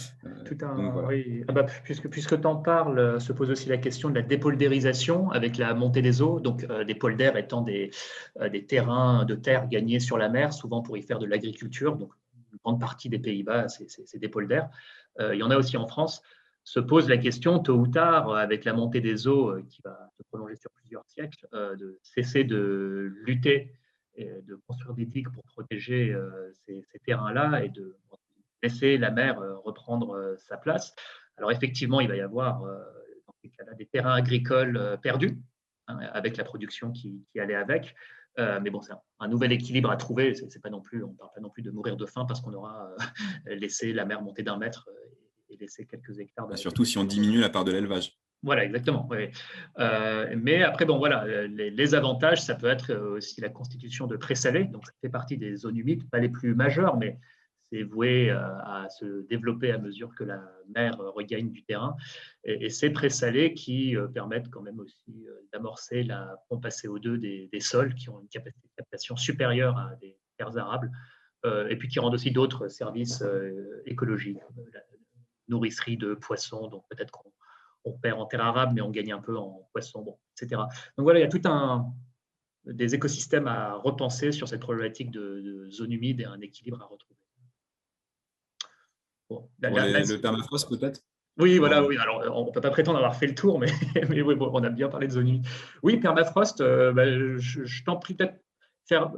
Donc voilà. Oui. Ah bah, puisque tu en parles, se pose aussi la question de la dépoldérisation avec la montée des eaux. Donc, des polders étant des terrains de terre gagnés sur la mer, souvent pour y faire de l'agriculture. Donc, une grande partie des Pays-Bas, c'est des polders. Il y en a aussi en France. Se pose la question, tôt ou tard, avec la montée des eaux qui va se prolonger sur plusieurs siècles, de cesser de lutter et de construire des digues pour protéger ces terrains-là et de laisser la mer reprendre sa place. Alors effectivement, il va y avoir dans ces cas-là des terrains agricoles perdus, hein, avec la production qui allait avec. Mais bon, c'est un nouvel équilibre à trouver. C'est pas non plus, on ne parle pas non plus de mourir de faim parce qu'on aura laissé la mer monter d'1 mètre et laissé quelques hectares Surtout si on diminue la part de l'élevage. Voilà, exactement. Oui. Mais après, bon, voilà, les avantages, ça peut être aussi la constitution de présalés. Donc, ça fait partie des zones humides, pas les plus majeures, mais c'est voué à se développer à mesure que la mer regagne du terrain. Et ces présalés qui permettent quand même aussi d'amorcer la pompe à CO2 des sols qui ont une capacité de captation supérieure à des terres arables, et puis qui rendent aussi d'autres services écologiques, la nourrisserie de poissons, donc peut-être qu'on perd en terre arabe, mais on gagne un peu en poisson, bon, etc. Donc voilà, il y a tout des écosystèmes à repenser sur cette problématique de zone humide et un équilibre à retrouver. Bon, Pour le permafrost, peut-être? oui, voilà, oui. Alors, on ne peut pas prétendre avoir fait le tour, mais, mais oui, bon, on a bien parlé de zone humide. Oui, permafrost, je t'en prie peut-être faire,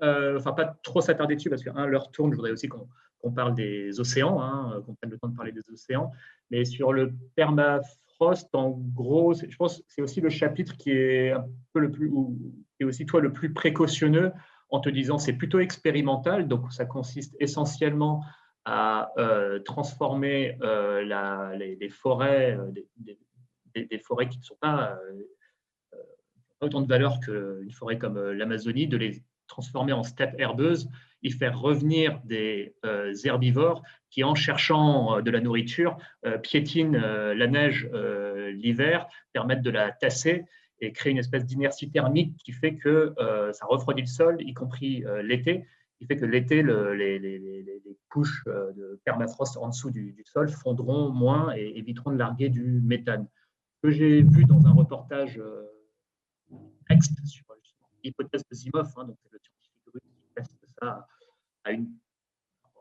enfin pas trop s'attarder dessus parce que l'heure tourne. Je voudrais aussi qu'on parle des océans, hein, qu'on prenne le temps de parler des océans. Mais sur le permafrost, en gros, je pense que c'est aussi le chapitre qui est un peu qui est aussi toi le plus précautionneux en te disant c'est plutôt expérimental, donc ça consiste essentiellement à transformer les forêts, des forêts qui ne sont pas autant de valeur qu'une forêt comme l'Amazonie, de les transformer en steppes herbeuses, y faire revenir des herbivores qui, en cherchant de la nourriture, piétinent la neige l'hiver, permettent de la tasser et créer une espèce d'inertie thermique qui fait que ça refroidit le sol, y compris l'été, qui fait que l'été, les couches de permafrost en dessous du sol fondront moins et éviteront de larguer du méthane. Ce que j'ai vu dans un reportage texte sur l'hypothèse de Zimov, hein, donc le scientifique russe qui teste ça à on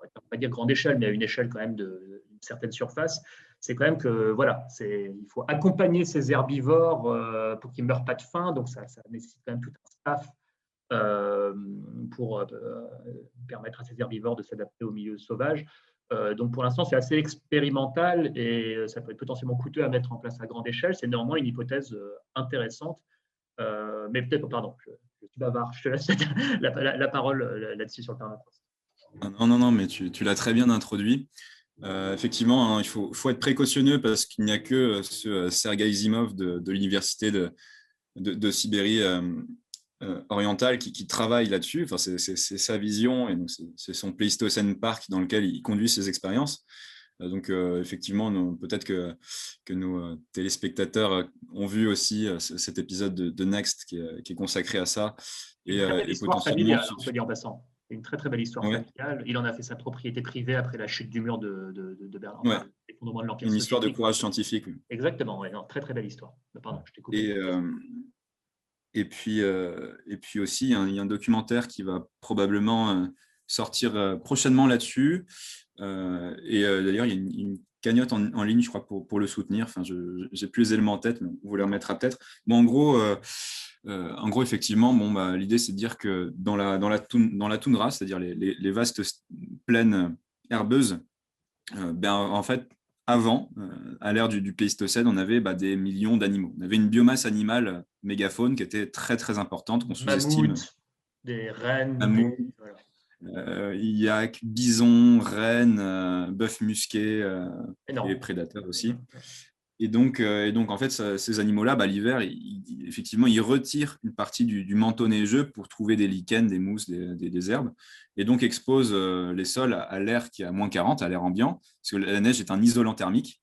va pas dire grande échelle, mais à une échelle quand même d'une certaine surface, c'est quand même que voilà, il faut accompagner ces herbivores pour qu'ils ne meurent pas de faim, donc ça nécessite quand même tout un staff pour permettre à ces herbivores de s'adapter au milieu sauvage. Donc pour l'instant, c'est assez expérimental et ça peut être potentiellement coûteux à mettre en place à grande échelle. C'est néanmoins une hypothèse intéressante. Mais peut-être, pardon, je suis bavard, je te laisse la parole là-dessus sur le permafrost. Non, mais tu l'as très bien introduit. Effectivement, hein, il faut être précautionneux parce qu'il n'y a que ce Sergueï Zimov de l'université de Sibérie orientale qui travaille là-dessus. Enfin, c'est sa vision et c'est son Pleistocène Park dans lequel il conduit ses expériences. Donc, effectivement, peut-être que nos téléspectateurs ont vu aussi cet épisode de Next qui est consacré à ça. Et histoire potentiellement, familiale, on peut dire en passant. C'est une très très belle histoire familiale. Il en a fait sa propriété privée après la chute du mur de Berlin, enfin, l'effondrement de l'Empire une histoire de soviétique. courage scientifique. Oui. Exactement, ouais, non, très très belle histoire. Pardon, je t'ai coupé. Et puis aussi, il y a un documentaire qui va probablement sortir prochainement là-dessus. D'ailleurs, il y a une cagnotte en ligne, je crois, pour le soutenir. Enfin, je n'ai plus les éléments en tête, mais on vous les remettra peut-être. Bon, en gros, effectivement, bon, bah, l'idée, c'est de dire que dans la toundra, c'est-à-dire les vastes plaines herbeuses, en fait, avant, à l'ère du Pléistocène, on avait des millions d'animaux. On avait une biomasse animale mégafaune qui était très, très importante, qu'on sous-estime. Mammouths, des rennes, Mammouth, voilà. yak, bison, renne, bœuf musqué et Énorme. prédateurs aussi. Et donc, en fait, ces animaux-là, l'hiver, effectivement, ils retirent une partie du manteau neigeux pour trouver des lichens, des mousses, des herbes, et donc exposent les sols à l'air qui est à -40, à l'air ambiant, parce que la neige est un isolant thermique.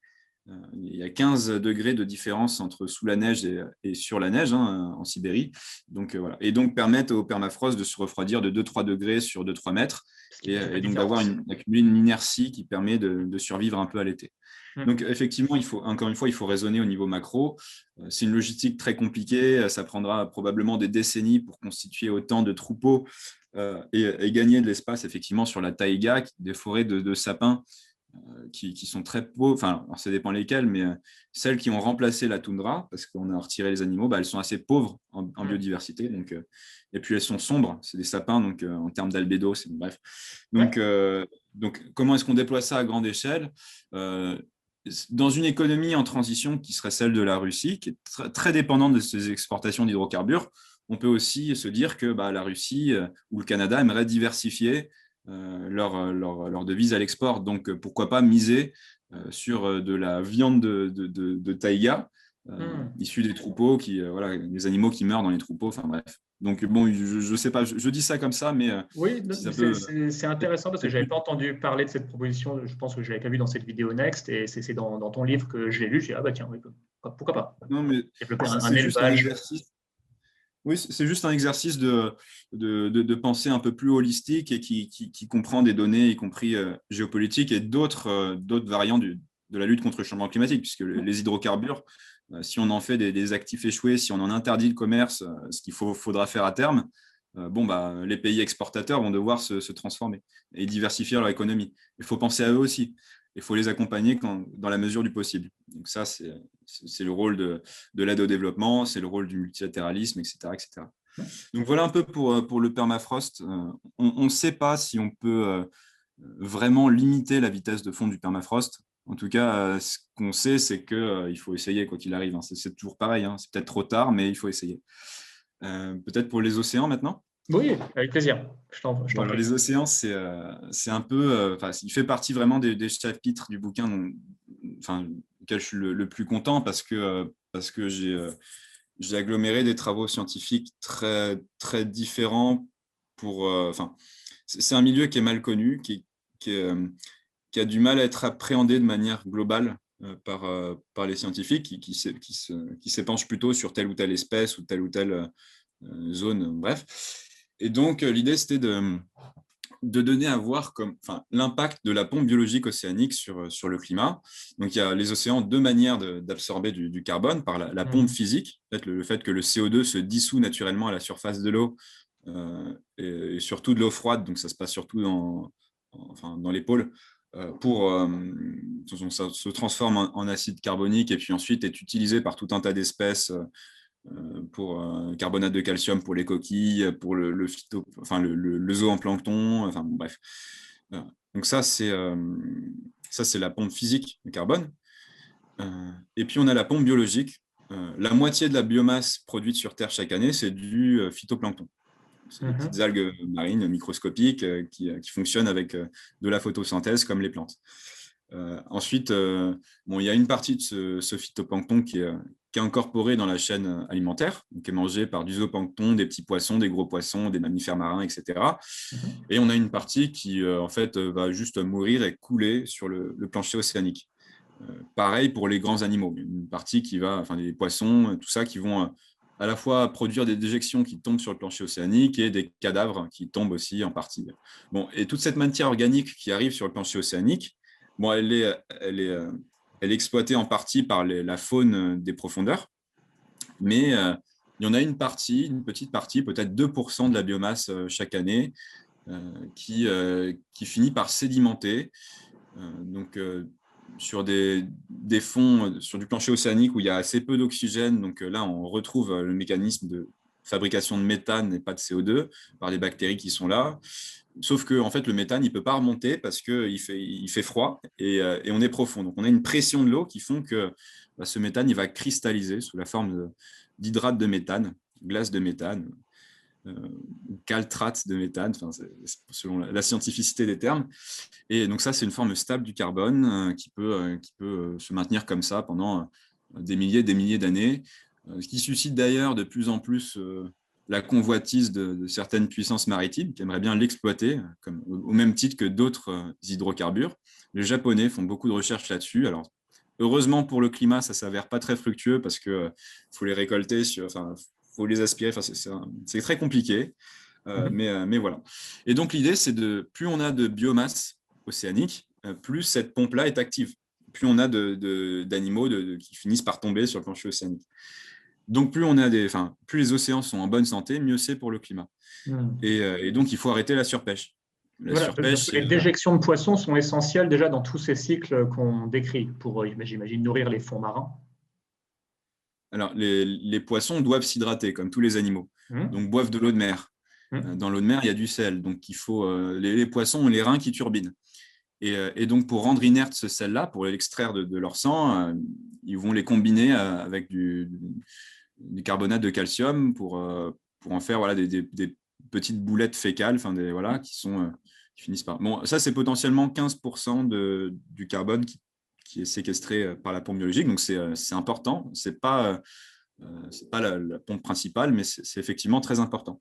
Il y a 15 degrés de différence entre sous la neige et sur la neige en Sibérie. Donc, voilà. Et donc permettent au permafrost de se refroidir de 2-3 degrés sur 2-3 mètres et donc d'accumuler une inertie qui permet de survivre un peu à l'été. Donc, effectivement, encore une fois, il faut raisonner au niveau macro. C'est une logistique très compliquée. Ça prendra probablement des décennies pour constituer autant de troupeaux et gagner de l'espace, effectivement, sur la taïga, des forêts de sapins qui sont très pauvres. Enfin, alors, ça dépend lesquelles, mais celles qui ont remplacé la toundra, parce qu'on a retiré les animaux, elles sont assez pauvres en biodiversité. Donc, et puis, elles sont sombres. C'est des sapins, donc en termes d'albédo, c'est bref. Donc, comment est-ce qu'on déploie ça à grande échelle dans une économie en transition qui serait celle de la Russie, qui est très dépendante de ses exportations d'hydrocarbures, on peut aussi se dire que la Russie ou le Canada aimeraient diversifier leur devise à l'export. Donc, pourquoi pas miser sur de la viande de taïga issue des troupeaux, des animaux qui meurent dans les troupeaux, enfin bref. Donc, bon, je sais pas, je dis ça comme ça, mais oui, si ça peut c'est intéressant parce que je n'avais pas entendu parler de cette proposition. Je pense que je ne l'avais pas vu dans cette vidéo Next et c'est dans ton livre que je l'ai lu. J'ai dit, ah bah tiens, oui, pourquoi pas Non, mais développer un c'est juste un élevage. exercice. Oui, c'est juste un exercice de pensée un peu plus holistique et qui comprend des données, y compris géopolitiques, et d'autres variants de la lutte contre le changement climatique, puisque les hydrocarbures, si on en fait des actifs échoués, si on en interdit le commerce, ce qu'il faudra faire à terme, les pays exportateurs vont devoir se transformer et diversifier leur économie. Il faut penser à eux aussi. Il faut les accompagner dans la mesure du possible. Donc ça, c'est le rôle de l'aide au développement, c'est le rôle du multilatéralisme, etc. etc. Donc voilà un peu pour le permafrost. On ne sait pas si on peut vraiment limiter la vitesse de fond du permafrost. En tout cas, ce qu'on sait, c'est qu'il faut essayer quoi qu'il arrive. C'est toujours pareil. C'est peut-être trop tard, mais il faut essayer. Peut-être pour les océans maintenant. Oui, avec plaisir. Je t'en prie. Les océans, c'est un peu, il fait partie vraiment des chapitres du bouquin auquel je suis le plus content parce que j'ai aggloméré des travaux scientifiques très, très différents c'est un milieu qui est mal connu, qui a du mal à être appréhendé de manière globale par les scientifiques qui s'épanchent plutôt sur telle ou telle espèce ou telle zone, bref. Et donc, l'idée, c'était de donner à voir l'impact de la pompe biologique océanique sur le climat. Donc, il y a les océans, deux manières d'absorber du carbone, par la pompe physique, le fait que le CO2 se dissout naturellement à la surface de l'eau, et surtout de l'eau froide, donc ça se passe surtout dans les pôles, ça se transforme en acide carbonique et puis ensuite est utilisé par tout un tas d'espèces pour carbonate de calcium pour les coquilles, pour le zooplancton, bref. Donc ça, c'est la pompe physique du carbone. Et puis, on a la pompe biologique. La moitié de la biomasse produite sur Terre chaque année, c'est du phytoplancton. C'est des petites algues marines microscopiques qui fonctionnent avec de la photosynthèse comme les plantes. Ensuite, il y a une partie de ce phytoplancton qui est incorporé dans la chaîne alimentaire, qui est mangé par du zooplancton, des petits poissons, des gros poissons, des mammifères marins, etc. Et on a une partie qui, va juste mourir et couler sur le plancher océanique. Pareil pour les grands animaux. Une partie qui va, les poissons, tout ça, qui vont à la fois produire des déjections qui tombent sur le plancher océanique et des cadavres qui tombent aussi en partie. Bon, et toute cette matière organique qui arrive sur le plancher océanique, elle est exploitée en partie par la faune des profondeurs, mais il y en a une petite partie, peut-être 2% de la biomasse chaque année, qui finit par sédimenter. Donc, sur des fonds, sur du plancher océanique où il y a assez peu d'oxygène. Donc là, on retrouve le mécanisme de fabrication de méthane et pas de CO2 par les bactéries qui sont là. Sauf que en fait, le méthane, il ne peut pas remonter parce qu'il fait froid et on est profond. Donc on a une pression de l'eau qui font que ce méthane, il va cristalliser sous la forme d'hydrate de méthane, glace de méthane, caltrate de méthane, selon la scientificité des termes. Et donc ça, c'est une forme stable du carbone qui peut se maintenir comme ça pendant des milliers d'années, ce qui suscite d'ailleurs de plus en plus la convoitise de certaines puissances maritimes qui aimeraient bien l'exploiter, au même titre que d'autres hydrocarbures. Les Japonais font beaucoup de recherches là-dessus. Alors, heureusement pour le climat, ça ne s'avère pas très fructueux parce qu'il faut les récolter, faut les aspirer, c'est très compliqué. Mais voilà. Et donc, l'idée, c'est plus on a de biomasse océanique, plus cette pompe-là est active. Plus on a d'animaux qui finissent par tomber sur le plancher océanique. Donc, plus les océans sont en bonne santé, mieux c'est pour le climat. Et donc, il faut arrêter la surpêche. Voilà, les déjections de poissons sont essentielles déjà dans tous ces cycles qu'on décrit pour, j'imagine, nourrir les fonds marins. Alors, les poissons doivent s'hydrater, comme tous les animaux. Donc, boivent de l'eau de mer. Dans l'eau de mer, il y a du sel. Donc, il faut les poissons ont les reins qui turbinent. Et donc, pour rendre inerte ce sel-là, pour l'extraire de leur sang, ils vont les combiner avec du carbonate de calcium pour en faire des petites boulettes fécales qui finissent par… Bon, ça, c'est potentiellement 15% du carbone qui est séquestré par la pompe biologique. Donc, c'est important. Ce n'est pas la pompe principale, mais c'est effectivement très important.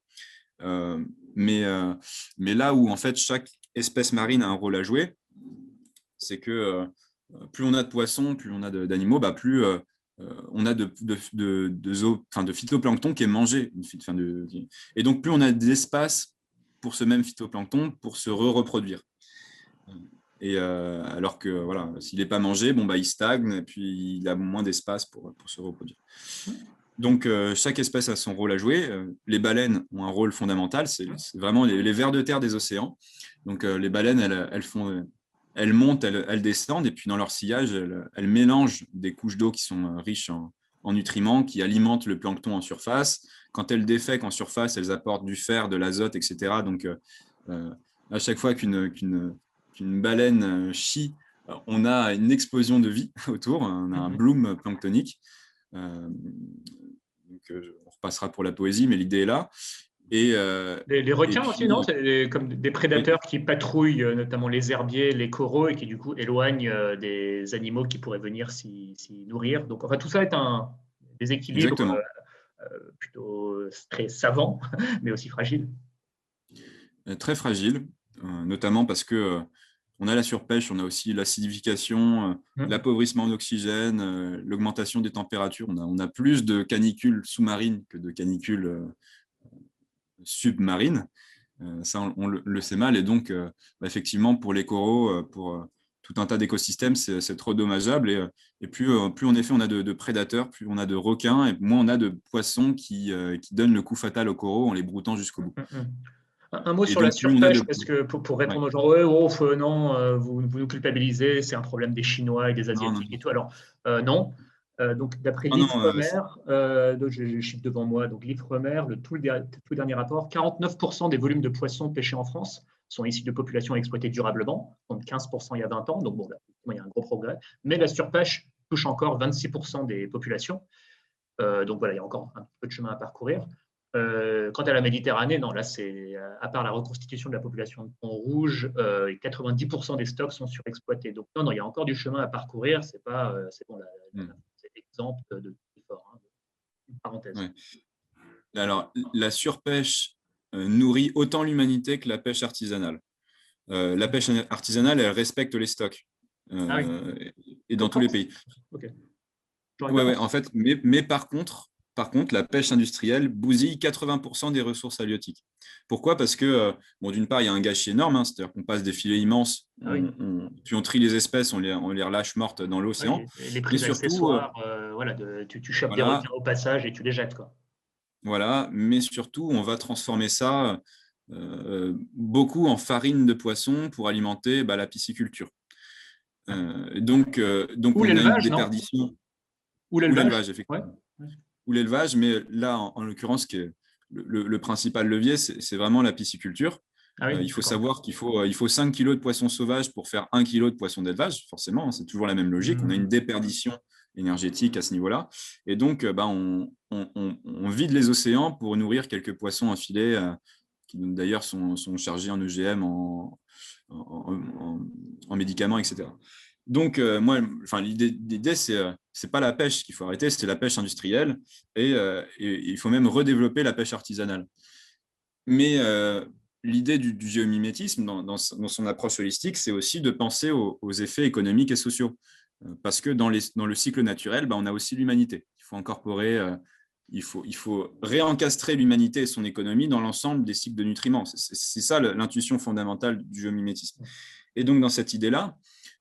Mais là où, en fait, chaque espèce marine a un rôle à jouer, c'est que plus on a de poissons, plus on a d'animaux, plus on a de phytoplancton qui est mangé. Et donc, plus on a d'espace pour ce même phytoplancton pour se reproduire. Et alors que voilà, s'il n'est pas mangé, il stagne et puis il a moins d'espace pour se reproduire. Donc, chaque espèce a son rôle à jouer. Les baleines ont un rôle fondamental. C'est vraiment les vers de terre des océans. Donc, les baleines, elles montent, elles descendent, et puis dans leur sillage, elles mélangent des couches d'eau qui sont riches en nutriments, qui alimentent le plancton en surface. Quand elles défèquent en surface, elles apportent du fer, de l'azote, etc. Donc, à chaque fois qu'une baleine chie, on a une explosion de vie autour, on a un bloom planctonique. Donc, on repassera pour la poésie, mais l'idée est là. Les requins aussi, non? C'est comme des prédateurs qui patrouillent, notamment les herbiers, les coraux, et qui du coup éloignent des animaux qui pourraient venir s'y nourrir. Donc, enfin, tout ça est un déséquilibre plutôt très savant, mais aussi fragile. Très fragile, notamment parce que on a la surpêche, on a aussi l'acidification, l'appauvrissement en oxygène, l'augmentation des températures. On a plus de canicules sous-marines que de canicules submarines. Ça, on le sait mal. Et donc, effectivement, pour les coraux, pour tout un tas d'écosystèmes, c'est trop dommageable. Et plus, en effet, on a de prédateurs, plus on a de requins, et moins on a de poissons qui donnent le coup fatal aux coraux en les broutant jusqu'au bout. Un mot sur la surpêche, parce que pour répondre aux gens, non, vous nous culpabilisez, c'est un problème des Chinois et des Asiatiques et tout. Alors, non. Donc, d'après l'IFREMER, j'ai le chiffre devant moi, donc l'IFREMER, le tout dernier rapport, 49% des volumes de poissons pêchés en France sont issus de populations exploitées durablement, donc 15% il y a 20 ans, donc bon, là, il y a un gros progrès. Mais la surpêche touche encore 26% des populations. Donc voilà, il y a encore un peu de chemin à parcourir. Quant à la Méditerranée, non, là, c'est à part la reconstitution de la population de thon rouge, 90% des stocks sont surexploités. Donc non, il y a encore du chemin à parcourir. C'est bon, c'est l'exemple de l'effort. Une parenthèse. Ouais. Alors, la surpêche nourrit autant l'humanité que la pêche artisanale. La pêche artisanale, elle respecte les stocks et dans tous les pays. Okay. Ouais, en fait, mais par contre, la pêche industrielle bousille 80% des ressources halieutiques. Pourquoi? Parce que, d'une part, il y a un gâchis énorme, c'est-à-dire qu'on passe des filets immenses, puis on trie les espèces, on les relâche mortes dans l'océan. Les prises accessoires, tu chopes des requins au passage et tu les jettes, quoi. Voilà, mais surtout, on va transformer ça beaucoup en farine de poisson pour alimenter la pisciculture. Donc Ou on a une l'élevage, non? déperdition, Ou ou l'élevage? l'élevage, Ouais. effectivement. Ou l'élevage, mais là, en l'occurrence, qui est le principal levier, c'est vraiment la pisciculture. Ah oui, Il faut d'accord. savoir il faut 5 kilos de poissons sauvages pour faire 1 kilo de poissons d'élevage, forcément, hein, c'est toujours la même logique. On a une déperdition énergétique à ce niveau-là. Et donc, on vide les océans pour nourrir quelques poissons à filet, qui d'ailleurs sont chargés en EGM, en médicaments, etc. Donc, l'idée, c'est pas la pêche qu'il faut arrêter, c'est la pêche industrielle, et il faut même redévelopper la pêche artisanale. Mais l'idée du géomimétisme, dans son approche holistique, c'est aussi de penser aux effets économiques et sociaux. Parce que dans le cycle naturel, on a aussi l'humanité. Il faut incorporer, il faut réencastrer l'humanité et son économie dans l'ensemble des cycles de nutriments. C'est ça l'intuition fondamentale du géomimétisme. Et donc, dans cette idée-là,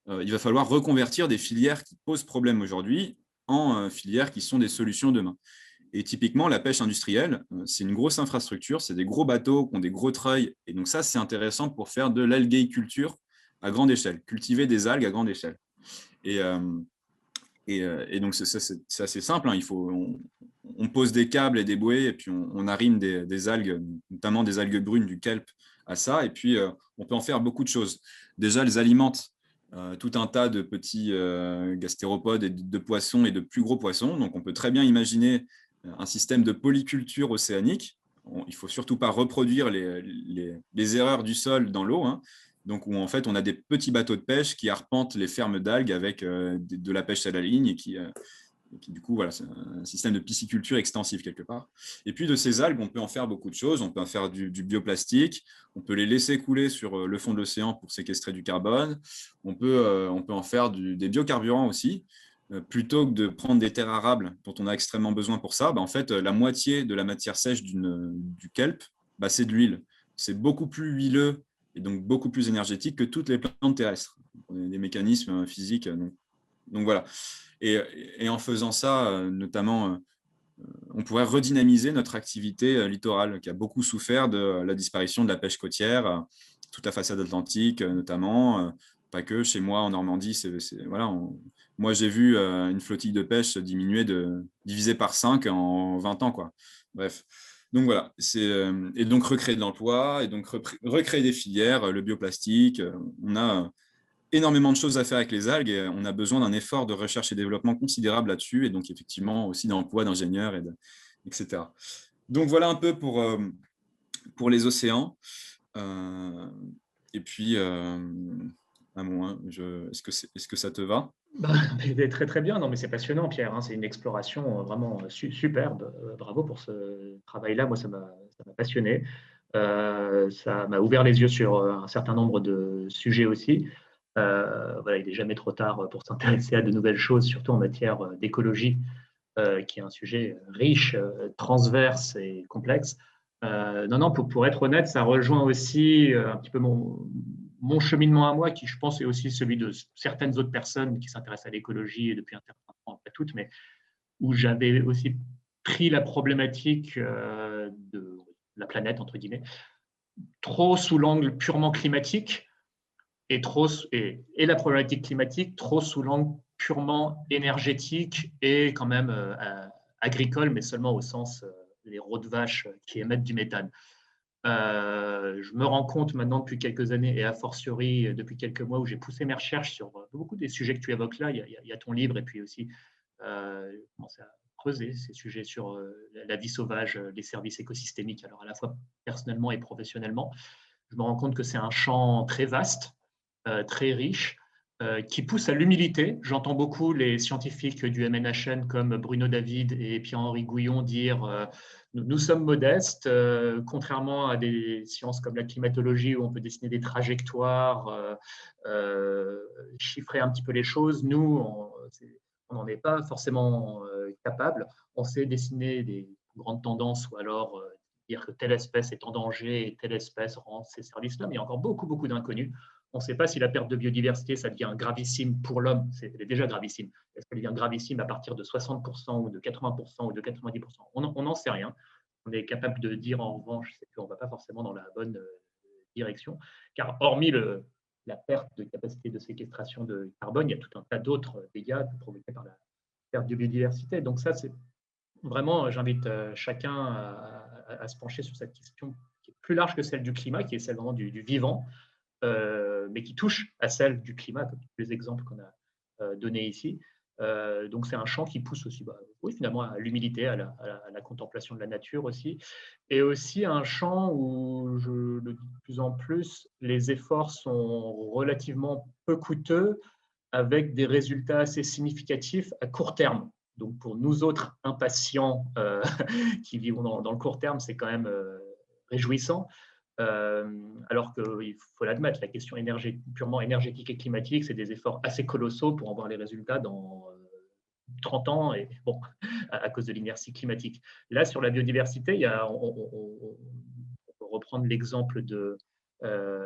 il va falloir reconvertir des filières qui posent problème aujourd'hui en filières qui sont des solutions demain. Et typiquement, la pêche industrielle, c'est une grosse infrastructure, c'est des gros bateaux qui ont des gros treuils. Et donc ça, c'est intéressant pour faire de l'alguiculture à grande échelle, cultiver des algues à grande échelle. Et donc, c'est assez simple. Hein. On pose des câbles et des bouées, et puis on arrime des algues, notamment des algues brunes, du kelp, à ça. Et puis, on peut en faire beaucoup de choses. Déjà, elles alimentent tout un tas de petits gastéropodes et de poissons et de plus gros poissons. Donc, on peut très bien imaginer un système de polyculture océanique. Il ne faut surtout pas reproduire les erreurs du sol dans l'eau, hein. Donc, où en fait, on a des petits bateaux de pêche qui arpentent les fermes d'algues avec de la pêche à la ligne, et qui du coup, voilà, c'est un système de pisciculture extensif quelque part. Et puis, de ces algues, on peut en faire beaucoup de choses. On peut en faire du bioplastique, on peut les laisser couler sur le fond de l'océan pour séquestrer du carbone, on peut en faire des biocarburants aussi. Plutôt que de prendre des terres arables dont on a extrêmement besoin pour ça, en fait, la moitié de la matière sèche du kelp, c'est de l'huile. C'est beaucoup plus huileux et donc beaucoup plus énergétique que toutes les plantes terrestres. On a des mécanismes physiques. Donc voilà. Et en faisant ça, notamment, on pourrait redynamiser notre activité littorale, qui a beaucoup souffert de la disparition de la pêche côtière, toute la façade atlantique notamment, pas que. Chez moi, en Normandie, voilà, moi, j'ai vu une flottille de pêche diminuer divisée par 5 en 20 ans, quoi. Bref. Donc voilà, et donc recréer de l'emploi, et donc recréer des filières, le bioplastique. On a énormément de choses à faire avec les algues, et on a besoin d'un effort de recherche et développement considérable là-dessus, et donc effectivement aussi d'emploi d'ingénieurs, etc. Donc voilà un peu pour les océans. Et puis, est-ce que ça te va? Très très bien, non mais c'est passionnant Pierre, hein, c'est une exploration vraiment superbe. Bravo pour ce travail-là, moi ça m'a passionné. Ça m'a ouvert les yeux sur un certain nombre de sujets aussi. Voilà, il n'est jamais trop tard pour s'intéresser à de nouvelles choses, surtout en matière d'écologie, qui est un sujet riche, transverse et complexe. Non, pour être honnête, ça rejoint aussi un petit peu mon cheminement à moi, qui je pense est aussi celui de certaines autres personnes qui s'intéressent à l'écologie depuis un certain temps, pas toutes, mais où j'avais aussi pris la problématique de la planète, entre guillemets, trop sous l'angle purement climatique, et la problématique climatique trop sous l'angle purement énergétique et quand même agricole, mais seulement au sens des rots de vaches qui émettent du méthane. Je me rends compte maintenant depuis quelques années, et a fortiori depuis quelques mois, où j'ai poussé mes recherches sur beaucoup des sujets que tu évoques là. Il y a ton livre, et puis aussi commencer à creuser ces sujets sur la vie sauvage, les services écosystémiques, alors à la fois personnellement et professionnellement. Je me rends compte que c'est un champ très vaste, très riche, qui pousse à l'humilité. J'entends beaucoup les scientifiques du MNHN comme Bruno David et Pierre-Henri Gouillon dire nous sommes modestes, contrairement à des sciences comme la climatologie où on peut dessiner des trajectoires, chiffrer un petit peu les choses. Nous, on n'en est pas forcément capable. On sait dessiner des grandes tendances, ou alors dire que telle espèce est en danger et telle espèce rend ces services-là, mais il y a encore beaucoup d'inconnus. On ne sait pas si la perte de biodiversité, ça devient gravissime pour l'homme. Elle est déjà gravissime. Est-ce qu'elle devient gravissime à partir de 60% ou de 80% ou de 90%? On n'en sait rien. On est capable de dire en revanche qu'on ne va pas forcément dans la bonne direction, car hormis la perte de capacité de séquestration de carbone, il y a tout un tas d'autres dégâts provoqués par la perte de biodiversité. Donc ça, c'est vraiment, j'invite chacun à se pencher sur cette question qui est plus large que celle du climat, qui est celle vraiment du vivant, mais qui touche à celle du climat, comme tous les exemples qu'on a donnés ici. Donc c'est un champ qui pousse aussi, oui, finalement, à l'humilité, à la contemplation de la nature aussi, et aussi un champ où, je le dis de plus en plus, les efforts sont relativement peu coûteux, avec des résultats assez significatifs à court terme. Donc pour nous autres impatients qui vivons dans le court terme, c'est quand même réjouissant. Alors qu'il faut l'admettre, la question purement énergétique et climatique, c'est des efforts assez colossaux pour en voir les résultats dans 30 ans, et bon, à cause de l'inertie climatique. Là, sur la biodiversité, on peut reprendre l'exemple de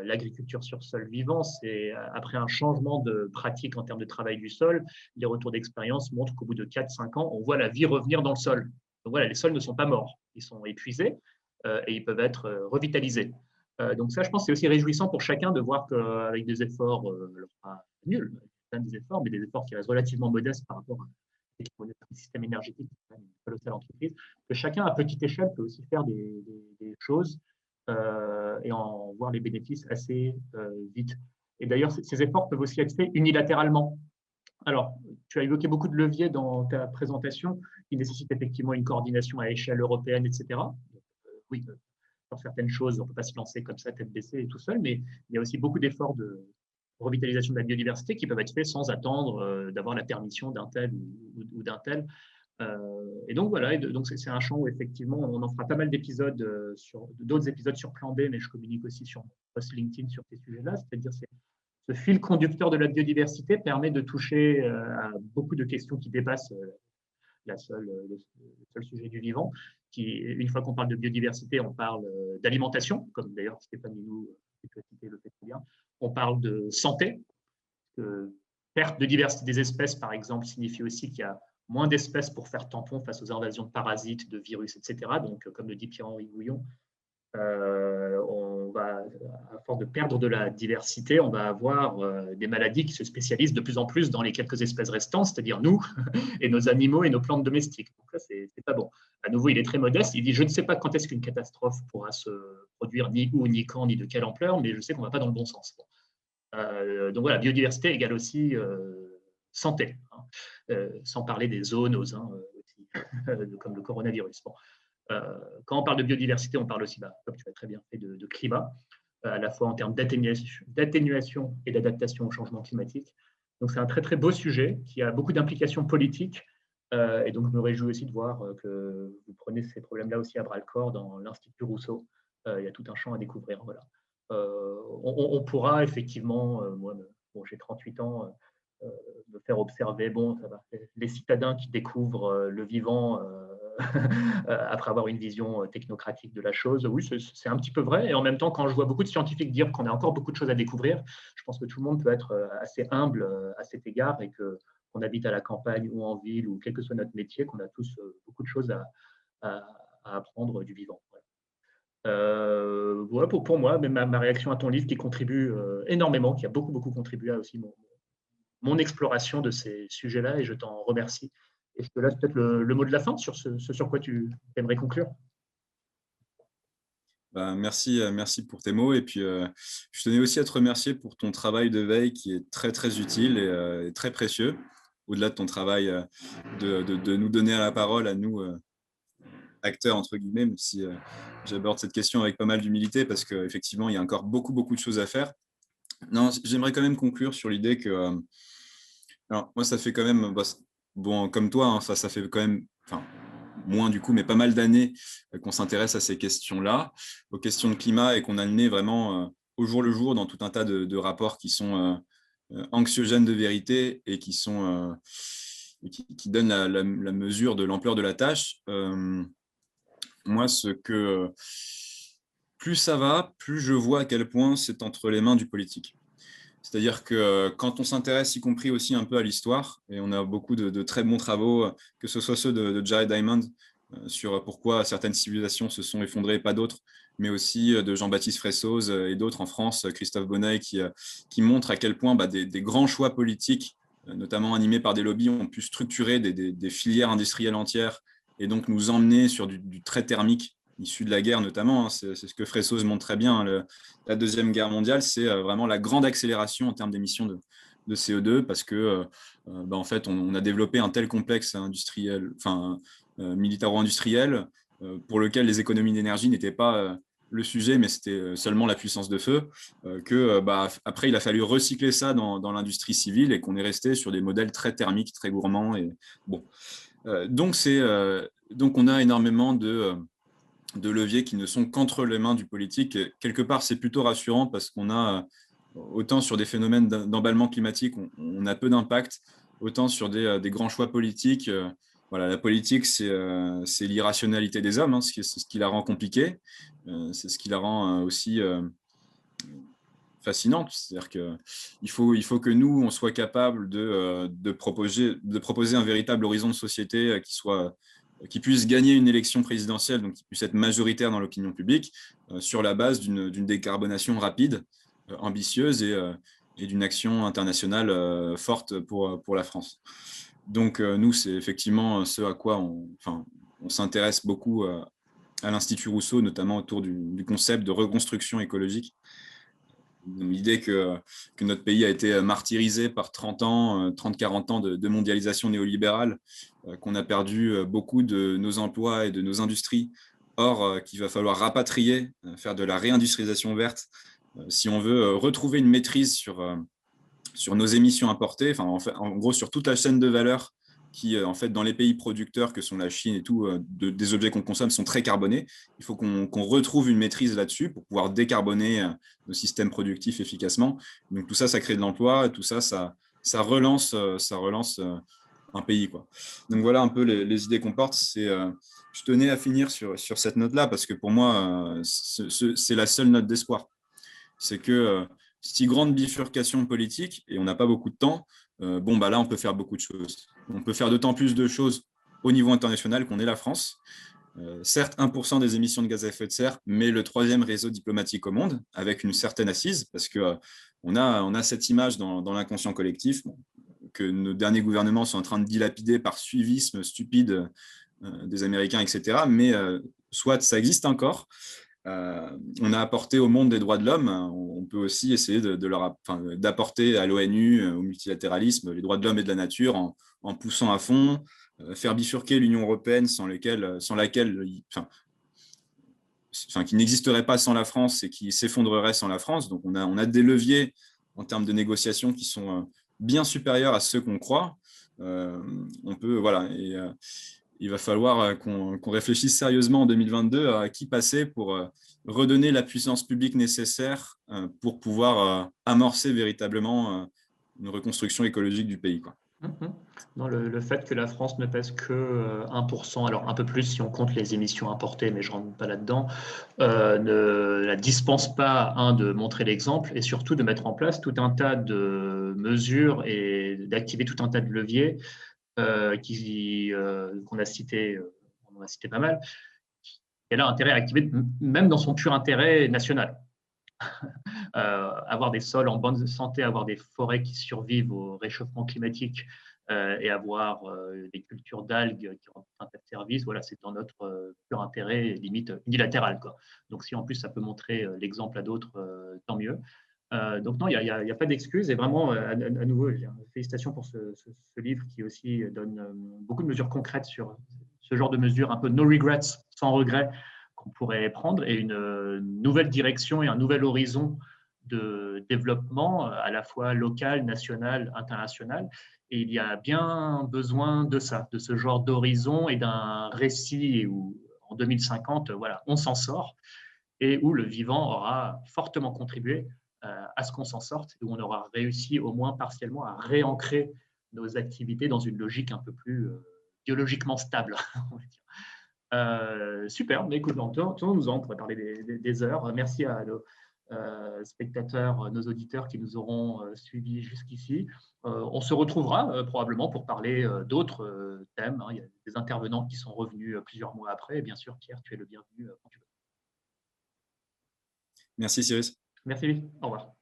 l'agriculture sur sol vivant. C'est après un changement de pratique en termes de travail du sol, les retours d'expérience montrent qu'au bout de 4-5 ans, on voit la vie revenir dans le sol. Donc voilà, les sols ne sont pas morts, ils sont épuisés et ils peuvent être revitalisés. Donc ça, je pense, c'est aussi réjouissant pour chacun de voir qu'avec des efforts, pas nuls, des efforts, mais des efforts qui restent relativement modestes par rapport à un système énergétique, une colossale entreprise, que chacun à petite échelle peut aussi faire des choses et en voir les bénéfices assez vite. Et d'ailleurs, ces efforts peuvent aussi être faits unilatéralement. Alors, tu as évoqué beaucoup de leviers dans ta présentation qui nécessitent effectivement une coordination à échelle européenne, etc. Oui, sur certaines choses, on ne peut pas se lancer comme ça, tête baissée et tout seul, mais il y a aussi beaucoup d'efforts de revitalisation de la biodiversité qui peuvent être faits sans attendre d'avoir la permission d'un tel ou d'un tel. Et donc voilà, donc c'est un champ où effectivement on en fera pas mal d'épisodes, d'autres épisodes sur Plan B, mais je communique aussi sur mon post LinkedIn sur ces sujets-là, c'est-à-dire ce fil conducteur de la biodiversité permet de toucher à beaucoup de questions qui dépassent le seul sujet du vivant. Une fois qu'on parle de biodiversité, on parle d'alimentation, comme d'ailleurs Stéphane Minou le fait très bien. On parle de santé. Perte de diversité des espèces, par exemple, signifie aussi qu'il y a moins d'espèces pour faire tampon face aux invasions de parasites, de virus, etc. Donc, comme le dit Pierre-Henri Gouillon, on va, à force de perdre de la diversité, on va avoir des maladies qui se spécialisent de plus en plus dans les quelques espèces restantes, c'est-à-dire nous et nos animaux et nos plantes domestiques. Donc là, c'est pas bon. À nouveau, il est très modeste. Il dit, je ne sais pas quand est-ce qu'une catastrophe pourra se produire, ni où, ni quand, ni de quelle ampleur, mais je sais qu'on ne va pas dans le bon sens. Donc voilà, biodiversité égale aussi santé, hein, sans parler des zoonoses, hein, aussi, comme le coronavirus. Bon. Quand on parle de biodiversité, on parle aussi, comme tu as très bien fait, de climat, à la fois en termes d'atténuation et d'adaptation au changement climatique. Donc c'est un très très beau sujet qui a beaucoup d'implications politiques. Et donc je me réjouis aussi de voir que vous prenez ces problèmes-là aussi à bras-le-corps dans l'Institut Rousseau. Il y a tout un champ à découvrir. Voilà. On pourra effectivement, moi, j'ai 38 ans, me faire observer, bon, ça va, les citadins qui découvrent le vivant après avoir une vision technocratique de la chose. Oui, c'est un petit peu vrai. Et en même temps, quand je vois beaucoup de scientifiques dire qu'on a encore beaucoup de choses à découvrir, je pense que tout le monde peut être assez humble à cet égard et qu'on habite à la campagne ou en ville ou quel que soit notre métier, qu'on a tous beaucoup de choses à apprendre du vivant. Ouais, pour moi, même ma réaction à ton livre qui contribue énormément, qui a beaucoup contribué à aussi mon exploration de ces sujets-là, et je t'en remercie. Et je te laisse peut-être le mot de la fin sur ce sur quoi tu aimerais conclure. Merci pour tes mots. Et puis, je tenais aussi à te remercier pour ton travail de veille qui est très, très utile et très précieux. Au-delà de ton travail de nous donner la parole à nous, acteurs, entre guillemets, même si j'aborde cette question avec pas mal d'humilité parce qu'effectivement, il y a encore beaucoup de choses à faire. Non, j'aimerais quand même conclure sur l'idée que, alors moi, ça fait quand même, bon, comme toi, hein, ça fait quand même, enfin, moins du coup, mais pas mal d'années qu'on s'intéresse à ces questions-là, aux questions de climat, et qu'on a le nez vraiment au jour le jour dans tout un tas de rapports qui sont anxiogènes de vérité et qui donnent la mesure de l'ampleur de la tâche. Moi, plus ça va, plus je vois à quel point c'est entre les mains du politique. C'est-à-dire que quand on s'intéresse, y compris aussi un peu à l'histoire, et on a beaucoup de très bons travaux, que ce soit ceux de Jared Diamond, sur pourquoi certaines civilisations se sont effondrées et pas d'autres, mais aussi de Jean-Baptiste Fressoz et d'autres en France, Christophe Bonneuil, qui montrent à quel point des grands choix politiques, notamment animés par des lobbies, ont pu structurer des filières industrielles entières et donc nous emmener sur du très thermique, issu de la guerre notamment. C'est ce que Fressoz montre très bien. La Deuxième Guerre mondiale, c'est vraiment la grande accélération en termes d'émissions de CO2 parce que en fait, on a développé un tel complexe industriel, militaro-industriel, pour lequel les économies d'énergie n'étaient pas le sujet, mais c'était seulement la puissance de feu, après, il a fallu recycler ça dans l'industrie civile et qu'on est resté sur des modèles très thermiques, très gourmands. Et, bon. Donc, on a énormément de leviers qui ne sont qu'entre les mains du politique. Et quelque part, c'est plutôt rassurant parce qu'on a, autant sur des phénomènes d'emballement climatique, on a peu d'impact, autant sur des grands choix politiques. Voilà, la politique, c'est l'irrationalité des hommes, hein, c'est ce qui la rend compliquée, c'est ce qui la rend aussi fascinante. C'est-à-dire qu'il faut que nous, on soit capable de proposer un véritable horizon de société qui puisse gagner une élection présidentielle, donc qui puisse être majoritaire dans l'opinion publique, sur la base d'une décarbonation rapide, ambitieuse et d'une action internationale forte pour la France. Donc, nous, c'est effectivement ce à quoi on s'intéresse beaucoup à l'Institut Rousseau, notamment autour du concept de reconstruction écologique. L'idée que notre pays a été martyrisé par 30-40 ans de mondialisation néolibérale, qu'on a perdu beaucoup de nos emplois et de nos industries. Or, qu'il va falloir rapatrier, faire de la réindustrialisation verte, si on veut retrouver une maîtrise sur nos émissions importées, en gros sur toute la chaîne de valeur qui, en fait, dans les pays producteurs que sont la Chine et tout, des objets qu'on consomme sont très carbonés. Il faut qu'on retrouve une maîtrise là-dessus pour pouvoir décarboner nos systèmes productifs efficacement. Donc tout ça, ça crée de l'emploi, tout ça, ça relance un pays, quoi. Donc voilà un peu les idées qu'on porte. Je tenais à finir sur cette note-là parce que pour moi, c'est la seule note d'espoir. C'est que si grande bifurcation politique, et on n'a pas beaucoup de temps, là, on peut faire beaucoup de choses. On peut faire d'autant plus de choses au niveau international qu'on est la France. Certes, 1% des émissions de gaz à effet de serre, mais le troisième réseau diplomatique au monde, avec une certaine assise, parce qu'on a cette image dans l'inconscient collectif, que nos derniers gouvernements sont en train de dilapider par suivisme stupide des Américains, etc. Mais soit ça existe encore. On a apporté au monde des droits de l'homme. On peut aussi essayer d'apporter à l'ONU, au multilatéralisme, les droits de l'homme et de la nature en poussant à fond, faire bifurquer l'Union européenne qui n'existerait pas sans la France et qui s'effondrerait sans la France. Donc on a des leviers en termes de négociation qui sont bien supérieurs à ceux qu'on croit. Il va falloir qu'on réfléchisse sérieusement en 2022 à qui passer pour redonner la puissance publique nécessaire pour pouvoir amorcer véritablement une reconstruction écologique du pays, quoi. Non, le fait que la France ne pèse que 1%, alors un peu plus si on compte les émissions importées, mais je ne rentre pas là-dedans, ne la dispense pas, de montrer l'exemple et surtout de mettre en place tout un tas de mesures et d'activer tout un tas de leviers qu'on a cités, on en a cité pas mal, et là, intérêt à activer même dans son pur intérêt national. Avoir des sols en bonne santé, avoir des forêts qui survivent au réchauffement climatique et avoir des cultures d'algues qui rendent un tas de services, voilà, c'est dans notre pur intérêt, limite unilatéral, quoi. Donc si en plus ça peut montrer l'exemple à d'autres, tant mieux. Donc non, il n'y a pas d'excuse et vraiment, à nouveau, félicitations pour ce livre qui aussi donne beaucoup de mesures concrètes sur ce genre de mesures, un peu no regrets, sans regrets, qu'on pourrait prendre et une nouvelle direction et un nouvel horizon de développement à la fois local, national, international. Et il y a bien besoin de ça, de ce genre d'horizon et d'un récit où en 2050, voilà, on s'en sort et où le vivant aura fortement contribué à ce qu'on s'en sorte et où on aura réussi au moins partiellement à réancrer nos activités dans une logique un peu plus biologiquement stable. On va dire. Super, mais écoute, tournons-nous-en, on pourrait parler des heures. Merci à spectateurs, nos auditeurs qui nous auront suivis jusqu'ici. On se retrouvera probablement pour parler d'autres thèmes, hein. Il y a des intervenants qui sont revenus plusieurs mois après. Et bien sûr, Pierre, tu es le bienvenu quand tu veux. Merci Cyrus. Merci, au revoir.